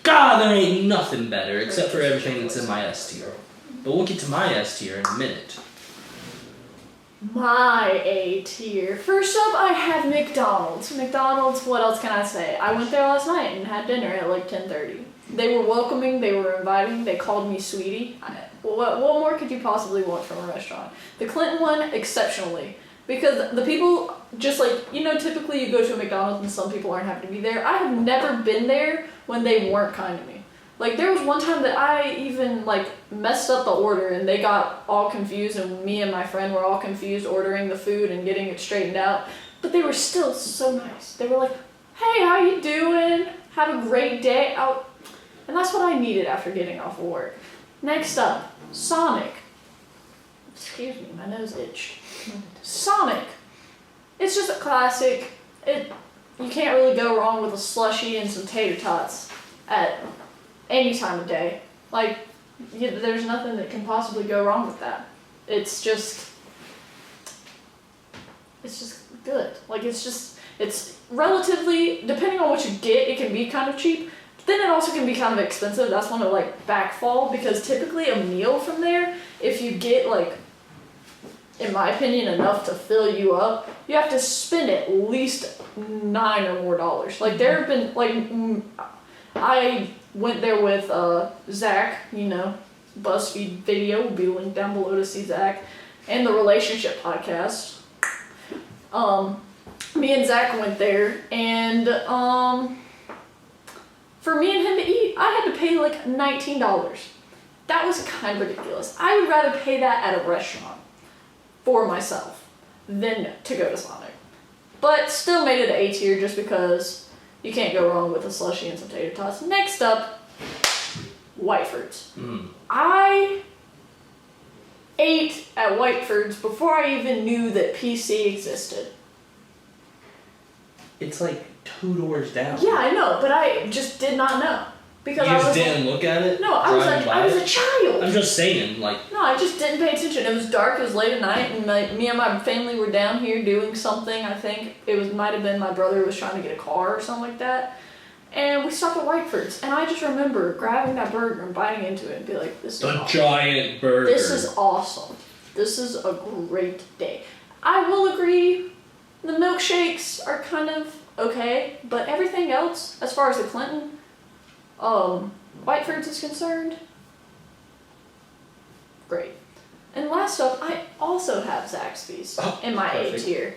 God, there ain't nothing better, except for everything that's in my S tier. But we'll get to my S tier in a minute. My A tier. First up, I have McDonald's. McDonald's, what else can I say? I went there last night and had dinner at like 10:30. They were welcoming, they were inviting, they called me sweetie. What more could you possibly want from a restaurant? The Clinton one, exceptionally. Because the people, just like, you know, typically you go to a McDonald's and some people aren't happy to be there. I have never been there when they weren't kind to me. Like, there was one time that I even, like, messed up the order and they got all confused and me and my friend were all confused ordering the food and getting it straightened out. But they were still so nice. They were like, hey, how you doing? Have a great day out. And that's what I needed after getting off of work. Next up, Sonic. Excuse me, my nose itched. Sonic. It's just a classic. You can't really go wrong with a slushie and some tater tots at any time of day. Like, there's nothing that can possibly go wrong with that. It's just good. Like, it's relatively, depending on what you get, it can be kind of cheap. then it also can be kind of expensive. That's when it like backfall, because typically a meal from there, if you get like, in my opinion, enough to fill you up, you have to spend at least $9 or more. Like there have been like, I went there with Zach, you know, BuzzFeed video will be linked down below to see Zach, and the relationship podcast. Me and Zach went there, and for me and him to eat, I had to pay like $19. That was kind of ridiculous. I would rather pay that at a restaurant for myself than to go to Sonic. But still made it A tier just because you can't go wrong with a slushie and some tater tots. Next up, Whiteford's. I ate at Whiteford's before I even knew that PC existed. It's like 2 doors down. Yeah, I know, but I just did not know. Because You I just was didn't look at it? No, I was a child. I'm just saying, like... No, I just didn't pay attention. It was dark, it was late at night, and me and my family were down here doing something. I think it might have been my brother was trying to get a car or something like that. And we stopped at Whiteford's, and I just remember grabbing that burger and biting into it and be like, this is awesome. Giant burger. This is awesome. This is a great day. I will agree, the milkshakes are kind of okay, but everything else, as far as the Clinton, Whiteford's is concerned, great. And last up, I also have Zaxby's in my A tier.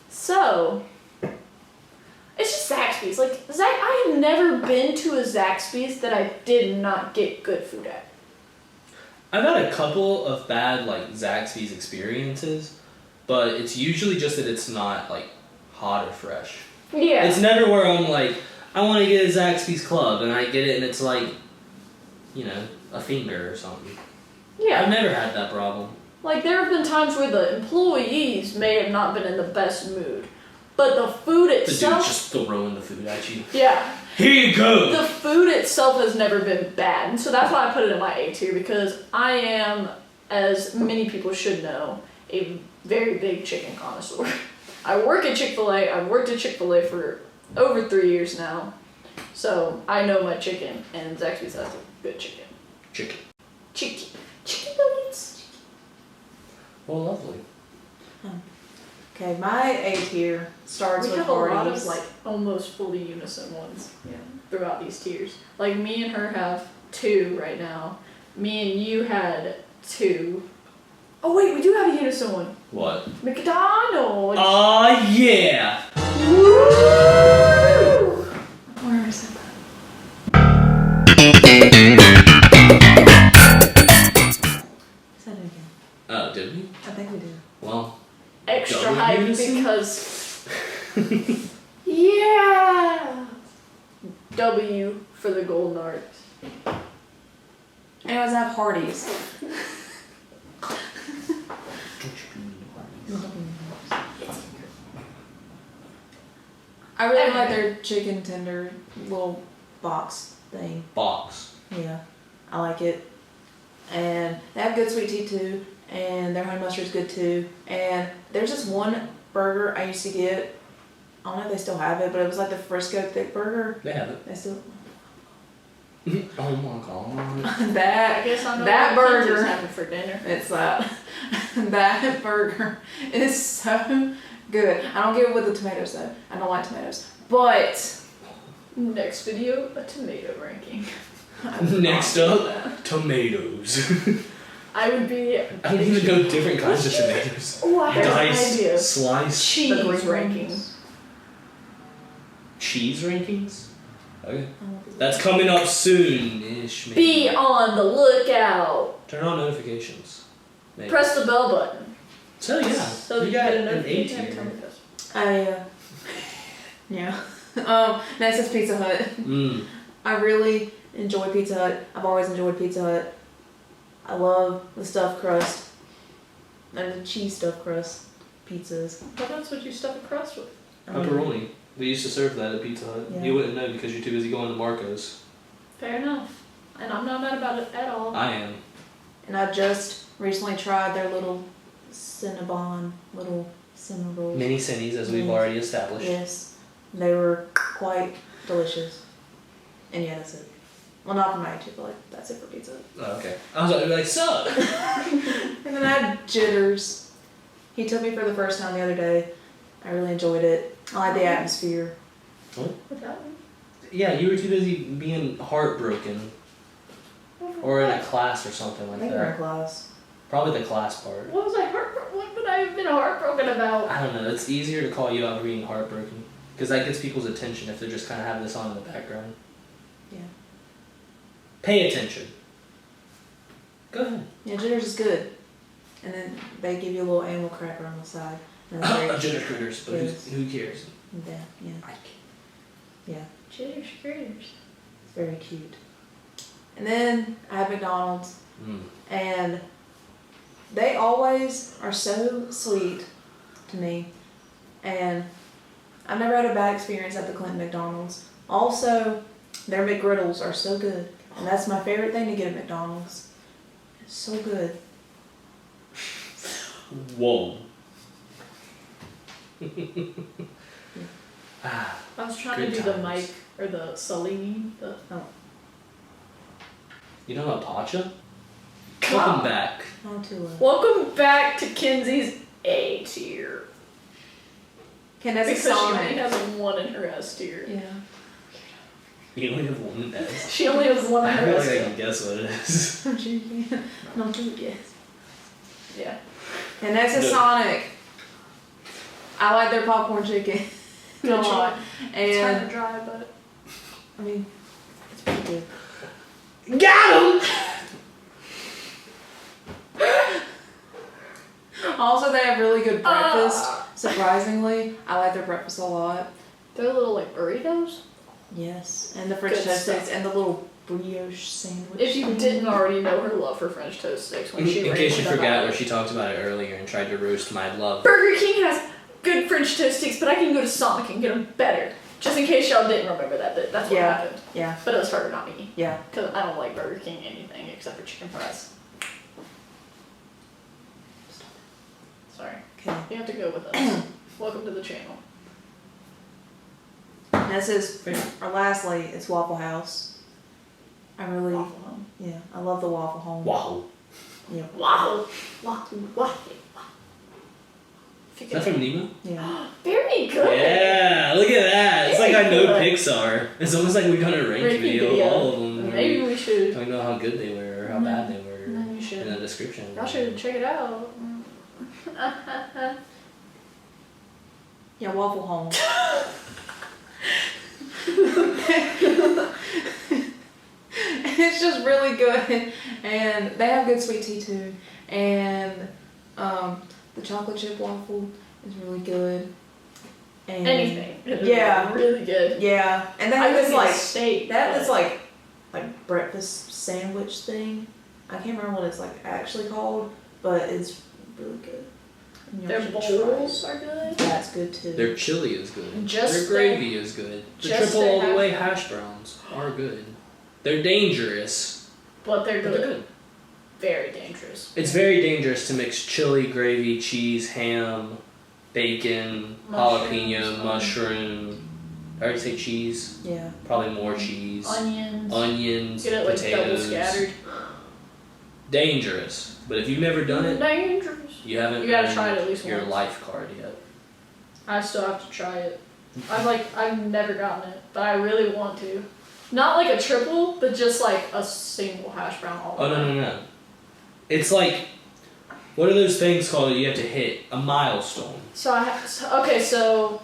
So, it's just Zaxby's. Like, I have never been to a Zaxby's that I did not get good food at. I've had a couple of bad, like, Zaxby's experiences, but it's usually just that it's not, like, hot or fresh. Yeah. It's never where I'm like, I want to get a Zaxby's Club, and I get it and it's like, you know, a finger or something. Yeah. I've never had that problem. Like, there have been times where the employees may have not been in the best mood, but the food itself... The dude just throwing the food at you. Yeah. Here you go! The food itself has never been bad, and so that's why I put it in my A tier, because I am, as many people should know, a very big chicken connoisseur. I work at Chick-fil-A. I've worked at Chick-fil-A for over 3 years now, so I know my chicken, and Zaxby's has a good chicken. Chicken nuggets. Well, lovely. Okay, my A tier starts We with have a lot of Hardee's. like almost fully unison ones throughout these tiers. Like me and her have 2 right now. Me and you had 2. Oh wait, we do have a unison one. What? McDonald's. Oh yeah! Woo! Where is it? Say it again. Oh, did we? I think we did. Well, Extra double hype unison? because yeah. W for the Golden Arcs. Anyways, I have Hardee's. I really like their chicken tender little box thing. box. Yeah, I like it. And they have good sweet tea too, and their honey mustard's good too. And there's this one burger I used to get. I don't know if they still have it, but it was like the Frisco thick burger. They have it. They still Oh my god. that I guess I know that what Kinsey's burger. having for dinner. It's that burger is so good. I don't get it with the tomatoes though. I don't like tomatoes. But Next video, a tomato ranking. Next up, tomatoes. I would be. I don't even know different kinds of tomatoes. Oh, I have an Dice, idea. slice, Cheese The green ranking. ones. cheese rankings. Okay, that's coming up soon-ish. Maybe. Be on the lookout. Turn on notifications. Maybe. Press the bell button. So yeah, So you you got get a an A notification. tier. Tell me this. Yeah. Next is Pizza Hut. I really enjoy Pizza Hut. I've always enjoyed Pizza Hut. I love the stuffed crust and the cheese stuffed crust pizzas. But that's what you stuff a crust with. Pepperoni. We used to serve that at Pizza Hut. Yeah. You wouldn't know because you're too busy going to Marco's. Fair enough. And I'm not mad about it at all. I am. And I just recently tried their little Cinnabon little cinnamon rolls. Mini Cinnies, as we've Yes. already established. Yes, they were quite delicious. And yeah, that's it. Well, not for my Chick-fil-A. That's it for pizza. Oh, okay. I was like, suck. And then I had Jitters. He took me for the first time the other day. I really enjoyed it. I like the atmosphere. What's that one? Yeah, you were too busy being heartbroken. Or in a class or something I like think we're in that. class. Probably the class part. What was I heartbroken? What would I have been heartbroken about? I don't know. It's easier to call you out for being heartbroken. Because that gets people's attention if they're just kind of having this on in the background. Yeah. Pay attention. Go ahead. Yeah, Jitters is good. And then they give you a little animal cracker on the side. And it's very Jitter critters, but Yes. who cares? yeah. Yeah. Cheers, Creators. It's very cute. And then I had McDonald's. And they always are so sweet to me. And I've never had a bad experience at the Clinton McDonald's. Also, their McGriddles are so good. And that's my favorite thing to get at McDonald's. It's so good. Whoa. I was trying Good to do the times. mic or the Salini. You know about Pacha? Come Welcome on. back. Not too low. Welcome back to Kinsey's A tier. That's Because a she only Sonic. has a 1 in her S tier. Yeah. You only have one S. She only has 1 in I her feel S like I tier. can guess what it is. Not too yes. Yeah. And next is No. Sonic. I like their popcorn chicken. A lot. It's kind of And dry, but I mean, it's pretty good. Got him! Also, they have really good breakfast. Surprisingly, I like their breakfast a lot. they're little like burritos. Yes, and the French Good toast stuff. sticks and the little brioche sandwich. If you thing. didn't already know her love for French toast sticks when she In ran case you with forgot about where it. she talked about it earlier and tried to roast my love. Burger King has good French toast sticks, but I can go to Sonic and get them better. Just in case y'all didn't remember that, that's what Yeah. happened. Yeah, But it was her, not me. yeah. Because I don't like Burger King anything except for chicken fries. Sorry. Okay. You have to go with us. Welcome to the channel. And this is, or lastly, it's Waffle House. I really, Waffle Home. yeah, I love the Waffle Home. Wow. Yeah. Waffle. Waffle. Waffle. Is that from Nemo? Yeah. Very good. Yeah, look at that. It's like I know Very Pixar. It's almost like we've done a ranking Ranking video of all of them. where Maybe we we should. don't know how good they were or how bad they were Maybe we in should. the description. Y'all should check it out. Yeah, Waffle Home. It's just really good, and they have good sweet tea too. And the chocolate chip waffle is really good. And Anything. Yeah. Really good. Yeah, and they I have this would get like steak. they have but- this like breakfast sandwich thing. I can't remember what it's like actually called, but it's really good. And you Their should try bowls it. are good. That's good too. Their chili is good. Just their gravy is good. The just triple their all the way hash browns are good. They're dangerous, But they're but good. they're good. Very dangerous. It's very dangerous to mix chili, gravy, cheese, ham, bacon, Mushrooms, jalapeno, mushroom. I already say cheese. Yeah. Probably more cheese. Onions. Onions, Get it like double potatoes. scattered. Dangerous. But if you've never done it, Dangerous. you haven't You gotta earned try it at least your once. life card yet. I still have to try it. I've never gotten it, but I really want to. Not like a triple, but just like a single hash brown all the Oh, way. no. It's like, what are those things called that you have to hit? A milestone. So so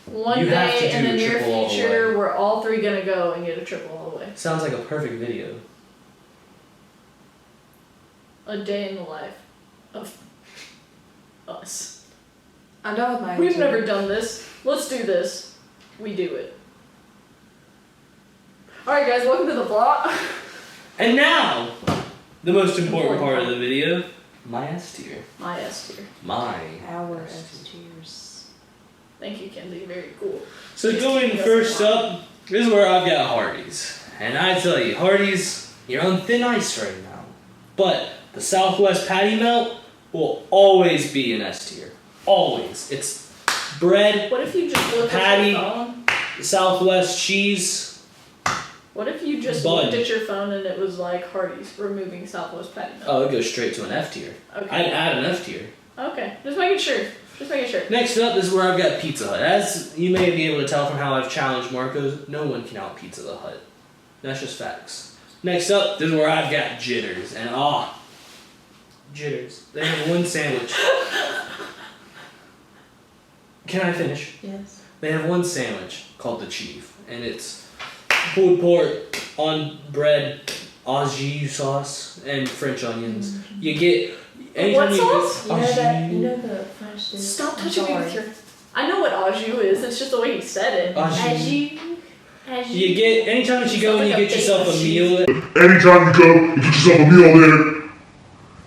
one You have to day in do the a near triple all the future, way. we're all three gonna go and get a triple all the way. Sounds like a perfect video. A day in the life of us. I'm done with my We've YouTube. never done this. Let's do this. We do it. Alright guys, welcome to the vlog. And now, the most important part of the video, my S tier. My S tier. My Our S S tier. tiers. Thank you, Kinsey. Very cool. So Just going keep us first in line. up, this is where I've got Hardee's. And I tell you, Hardee's, you're on thin ice right now. But the Southwest Patty Melt will always be an S tier. Always. It's bread, What if you just look Patty. at your phone? Southwest cheese, What if you just Bun. looked at your phone and it was like Hardee's removing Southwest patty melt? Oh, it goes straight to an F tier. Okay. I'd add an F tier. Okay, just making sure. Next up is where I've got Pizza Hut. As you may be able to tell from how I've challenged Marcos, no one can out Pizza the Hut. That's just facts. Next up, this is where I've got Jitters. And Jitters. They have one sandwich. Can I finish? Yes. They have one sandwich called the Chief. And it's pulled pork on bread, au jus sauce, and French onions. Mm-hmm. You get... What sauce? You know that? You know the French dish. Stop touching me with your... I know what au jus is, it's just the way you said it. Au jus. Au jus. You get, anytime that you go and you get yourself a meal, Anytime you go, you get yourself a meal there.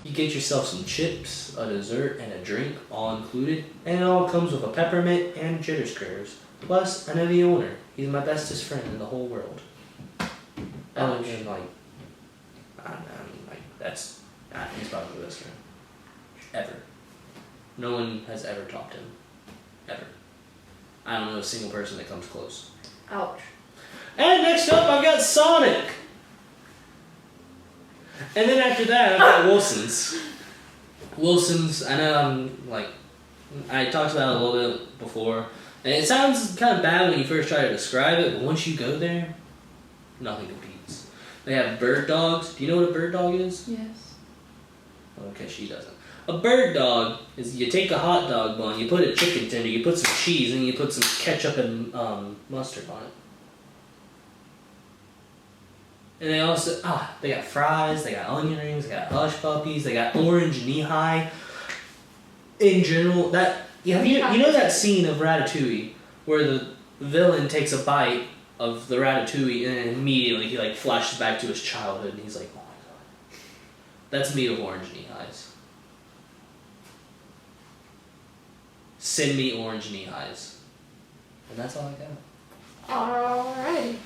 you get yourself some chips, a dessert, and a drink, all included, and it all comes with a peppermint and jitter scrapers, plus I know the owner. He's my bestest friend in the whole world. Other than like, I mean, like he's probably the best friend ever. No one has ever topped him, ever. I don't know a single person that comes close. Ouch. And next up, I've got Sonic. And then after that, I've got Wilson's. Wilson's, I know I talked about it a little bit before. And it sounds kind of bad when you first try to describe it, but once you go there, nothing competes. They have bird dogs. Do you know what a bird dog is? Yes. Okay, she doesn't. A bird dog is you take a hot dog bun, you put a chicken tender, you put some cheese, and you put some ketchup and mustard on it. And they also, they got fries, they got onion rings, they got hush puppies, they got orange knee high. In general, you know that scene of Ratatouille where the villain takes a bite of the Ratatouille and then immediately he like flashes back to his childhood and he's like, oh my god. That's me with orange knee highs. Send me orange knee highs. And that's all I got. Alrighty.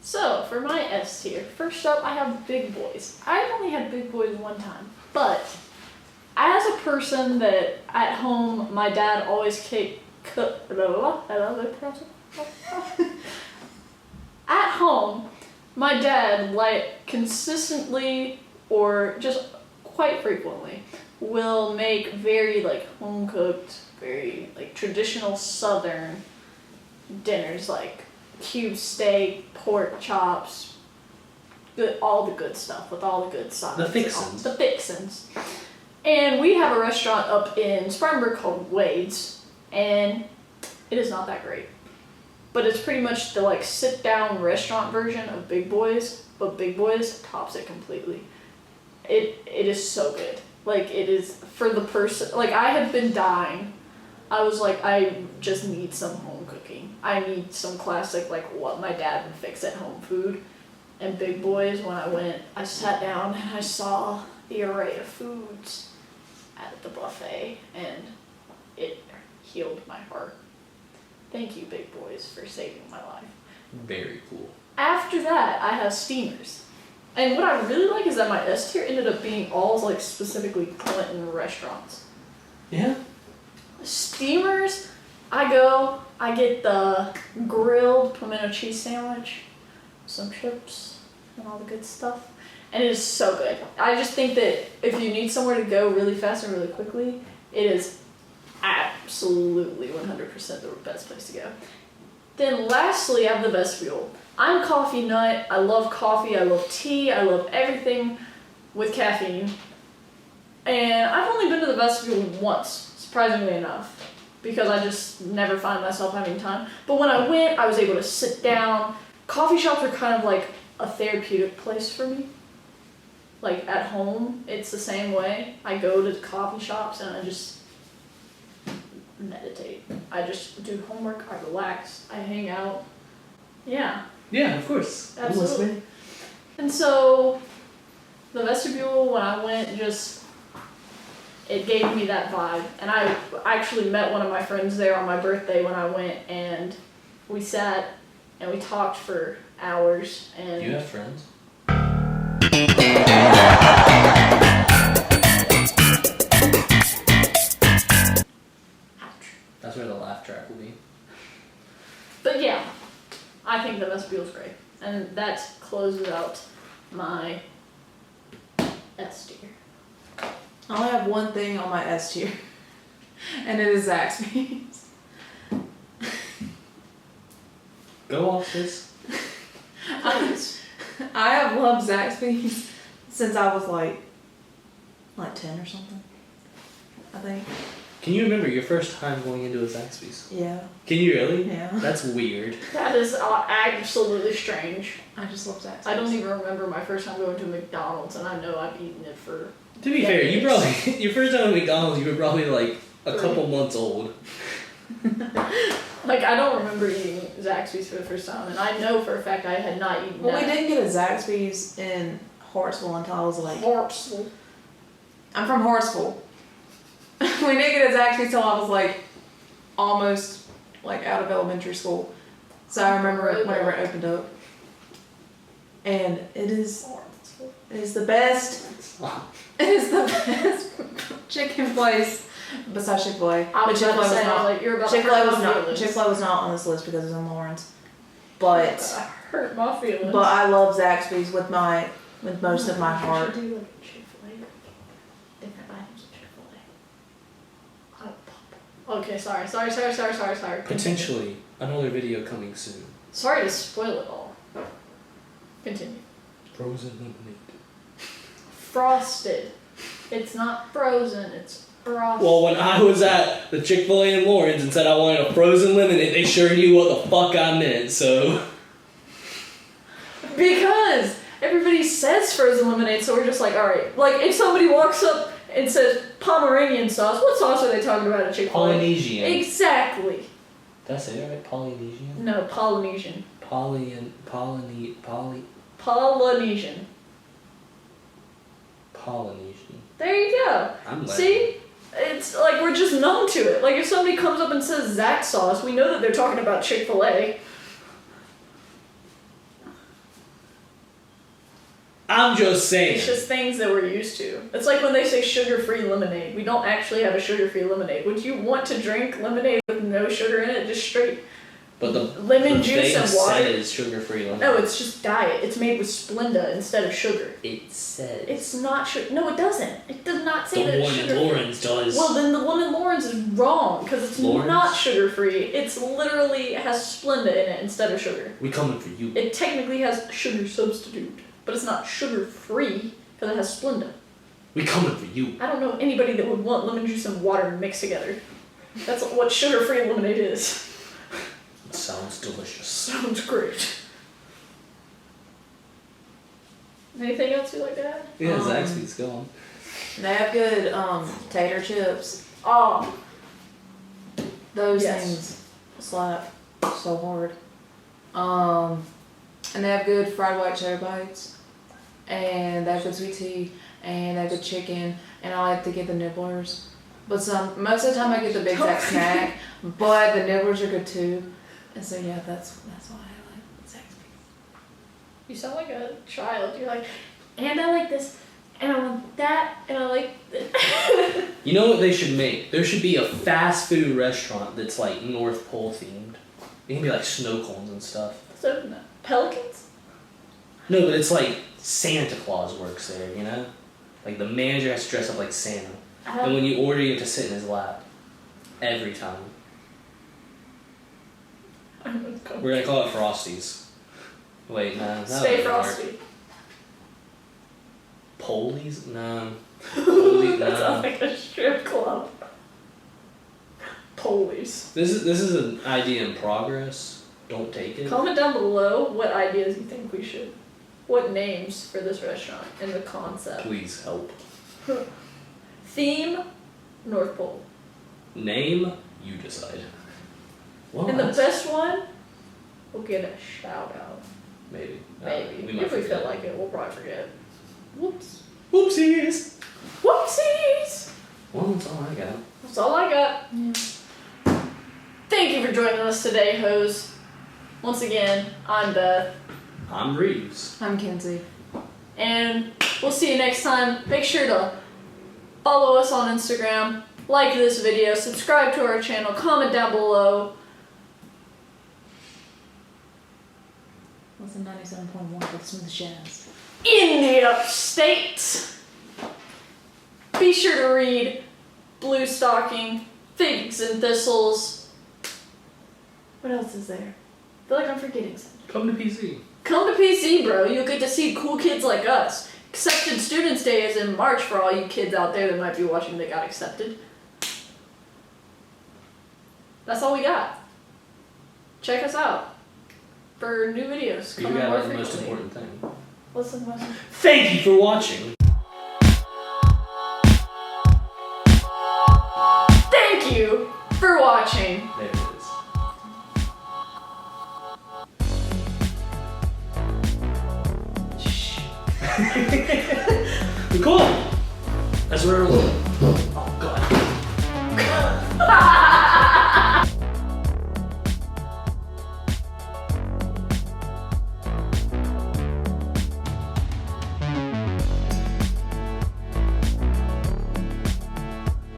So, for my S tier, first up I have Big Boys. I've only had Big Boys one time, but as a person that at home my dad always at home, my dad consistently or just quite frequently will make very home cooked, very traditional Southern dinners like cube steak, pork chops, all the good stuff with all the good sides. The fixins. The fixins. And we have a restaurant up in Spartanburg called Wade's, and it is not that great. But it's pretty much the sit-down restaurant version of Big Boys, but Big Boys tops it completely. It is so good. It is for the person, I had been dying. I was I just need some home cooking. I need some classic, what my dad would fix at home food. And Big Boys, when I went, I sat down and I saw the array of foods at the buffet, and it healed my heart. Thank you, Big Boys, for saving my life. Very cool. After that, I have Steamers. And what I really like is that my S tier ended up being all specifically Clinton restaurants. Yeah? Steamers, I get the grilled pimento cheese sandwich, some chips, and all the good stuff. And it is so good. I just think that if you need somewhere to go really fast and really quickly, it is absolutely 100% the best place to go. Then lastly, I have the vestibule. I'm a coffee nut. I love coffee. I love tea. I love everything with caffeine. And I've only been to the vestibule once, surprisingly enough, because I just never find myself having time. But when I went, I was able to sit down. Coffee shops are kind of like a therapeutic place for me. At home, it's the same way. I go to coffee shops and I just meditate. I just do homework, I relax, I hang out. Yeah. Yeah, of course. Absolutely. And so, the vestibule, when I went, it gave me that vibe. And I actually met one of my friends there on my birthday when I went, and we sat and we talked for hours. And You have friends? That's where the laugh track will be. But yeah, I think the vestibule is great. And out my S tier. I only have one thing on my S tier, and it is Zaxby's. Go off this. I have loved Zaxby's since I was like 10 or something, I think. Can you remember your first time going into a Zaxby's? Yeah. Can you really? Yeah. That's weird. That is absolutely strange. I just love Zaxby's. I don't even remember my first time going to McDonald's, and I know I've eaten it for. To be fair, you probably your first time at McDonald's, you were probably like a couple months old. Like, I don't remember eating Zaxby's for the first time, and I know for a fact I had not eaten Well, that. we didn't get a Zaxby's in Hartsville until I was like... Hartsville. I'm from Hartsville. We didn't get a Zaxby's till I was like almost like out of elementary school. So I remember it whenever it opened up. And it is the best. It is the best chicken place besides Chick-fil-A. I was Chick-fil-A about to say, not. like, you're about to Chick-fil-A hurt was my not. feelings. Chick-fil-A was not on this list because it's in Lawrence. But Hurt my feelings. but I love Zaxby's with most of my heart. We should do like Chick-fil-A, different items of Chick-fil-A. Okay, sorry. Potentially another video coming soon. Sorry to spoil it all. Continue. Frozen lemonade. Frosted. It's not frozen, it's frosted. Well, when I was at the Chick-fil-A in Lawrence and said I wanted a frozen lemonade, they sure knew what the fuck I meant, so... Because everybody says frozen lemonade, so we're just like, alright. Like, if somebody walks up and says Pomeranian sauce, what sauce are they talking about at Chick-fil-A? Polynesian. Exactly. Did I say that right? Polynesian? No, Polynesian. Polynesian. There you go. I'm See? It's like we're just numb to it. Like if somebody comes up and says Zax sauce, we know that they're talking about Chick-fil-A. I'm just saying. It's just things that we're used to. It's like when they say sugar-free lemonade. We don't actually have a sugar-free lemonade. Would you want to drink lemonade with no sugar in it, just straight But the lemon juice and water? It says sugar-free lemonade. No, it's just diet. It's made with Splenda instead of sugar. It says. It's not sugar. No, it doesn't. It does not say that The it's one in sugar-free. Lawrence does. Well, then the one in Lawrence is wrong because it's Lawrence? not sugar-free. It's literally it has Splenda in it instead of sugar. We coming for you. It technically has sugar substitute, but it's not sugar-free because it has Splenda. We coming for you. I don't know anybody that would want lemon juice and water mixed together. That's what sugar-free lemonade is. It sounds delicious. Sounds great. Anything else you like to add? Yeah, Zaxby's going. They have good tater chips. Oh, Those Yes. things slap so hard. And they have good fried white cheddar bites. And they have good sweet tea. And they have good chicken. And I like to get the nibblers. But most of the time I get the Big Zack snack. But the nibblers are good too. And so yeah, that's why I like Zaxby's. you sound like a child. You're like, and I like this, and I want that, and I like this. You know what they should make? There should be a fast food restaurant that's like North Pole themed. It can be like snow cones and stuff. So, no. Pelicans? No, but it's like Santa Claus works there, you know? Like the manager has to dress up like Santa. And when you order, you have to sit in his lap. Every time. We're gonna call it Frosties. Wait, no. Stay frosty. Polies? No. Polies? That sounds No. like a strip club. Police. This is an idea in progress. Don't take it. Comment down below what ideas you think we should. What names for this restaurant and the concept. Please help. Theme, North Pole. Name, you decide. Well, And the that's- best one, we'll get a shout out. Maybe. Maybe. We might If we forget. feel like it, we'll probably forget. Whoops. Whoopsies! Whoopsies! Well, that's all I got. That's all I got. Yeah. Thank you for joining us today, hoes. Once again, I'm Beth. I'm Reeves. I'm Kinsey. And we'll see you next time. Make sure to follow us on Instagram, like this video, subscribe to our channel, comment down below. Listen, 97.1. with some of the jazz. In the upstate. Be sure to read Blue Stocking, Figs and Thistles. What else is there? I feel like I'm forgetting something. Come to PC. Come to PC, bro. You'll get to see cool kids like us. Accepted Students Day is in March for all you kids out there that might be watching that got accepted. That's all we got. Check us out for new videos. You coming got more the most frequently. important thing. What's the most? Thank you for watching. Thank you for watching. There it is. Cool. That's where we're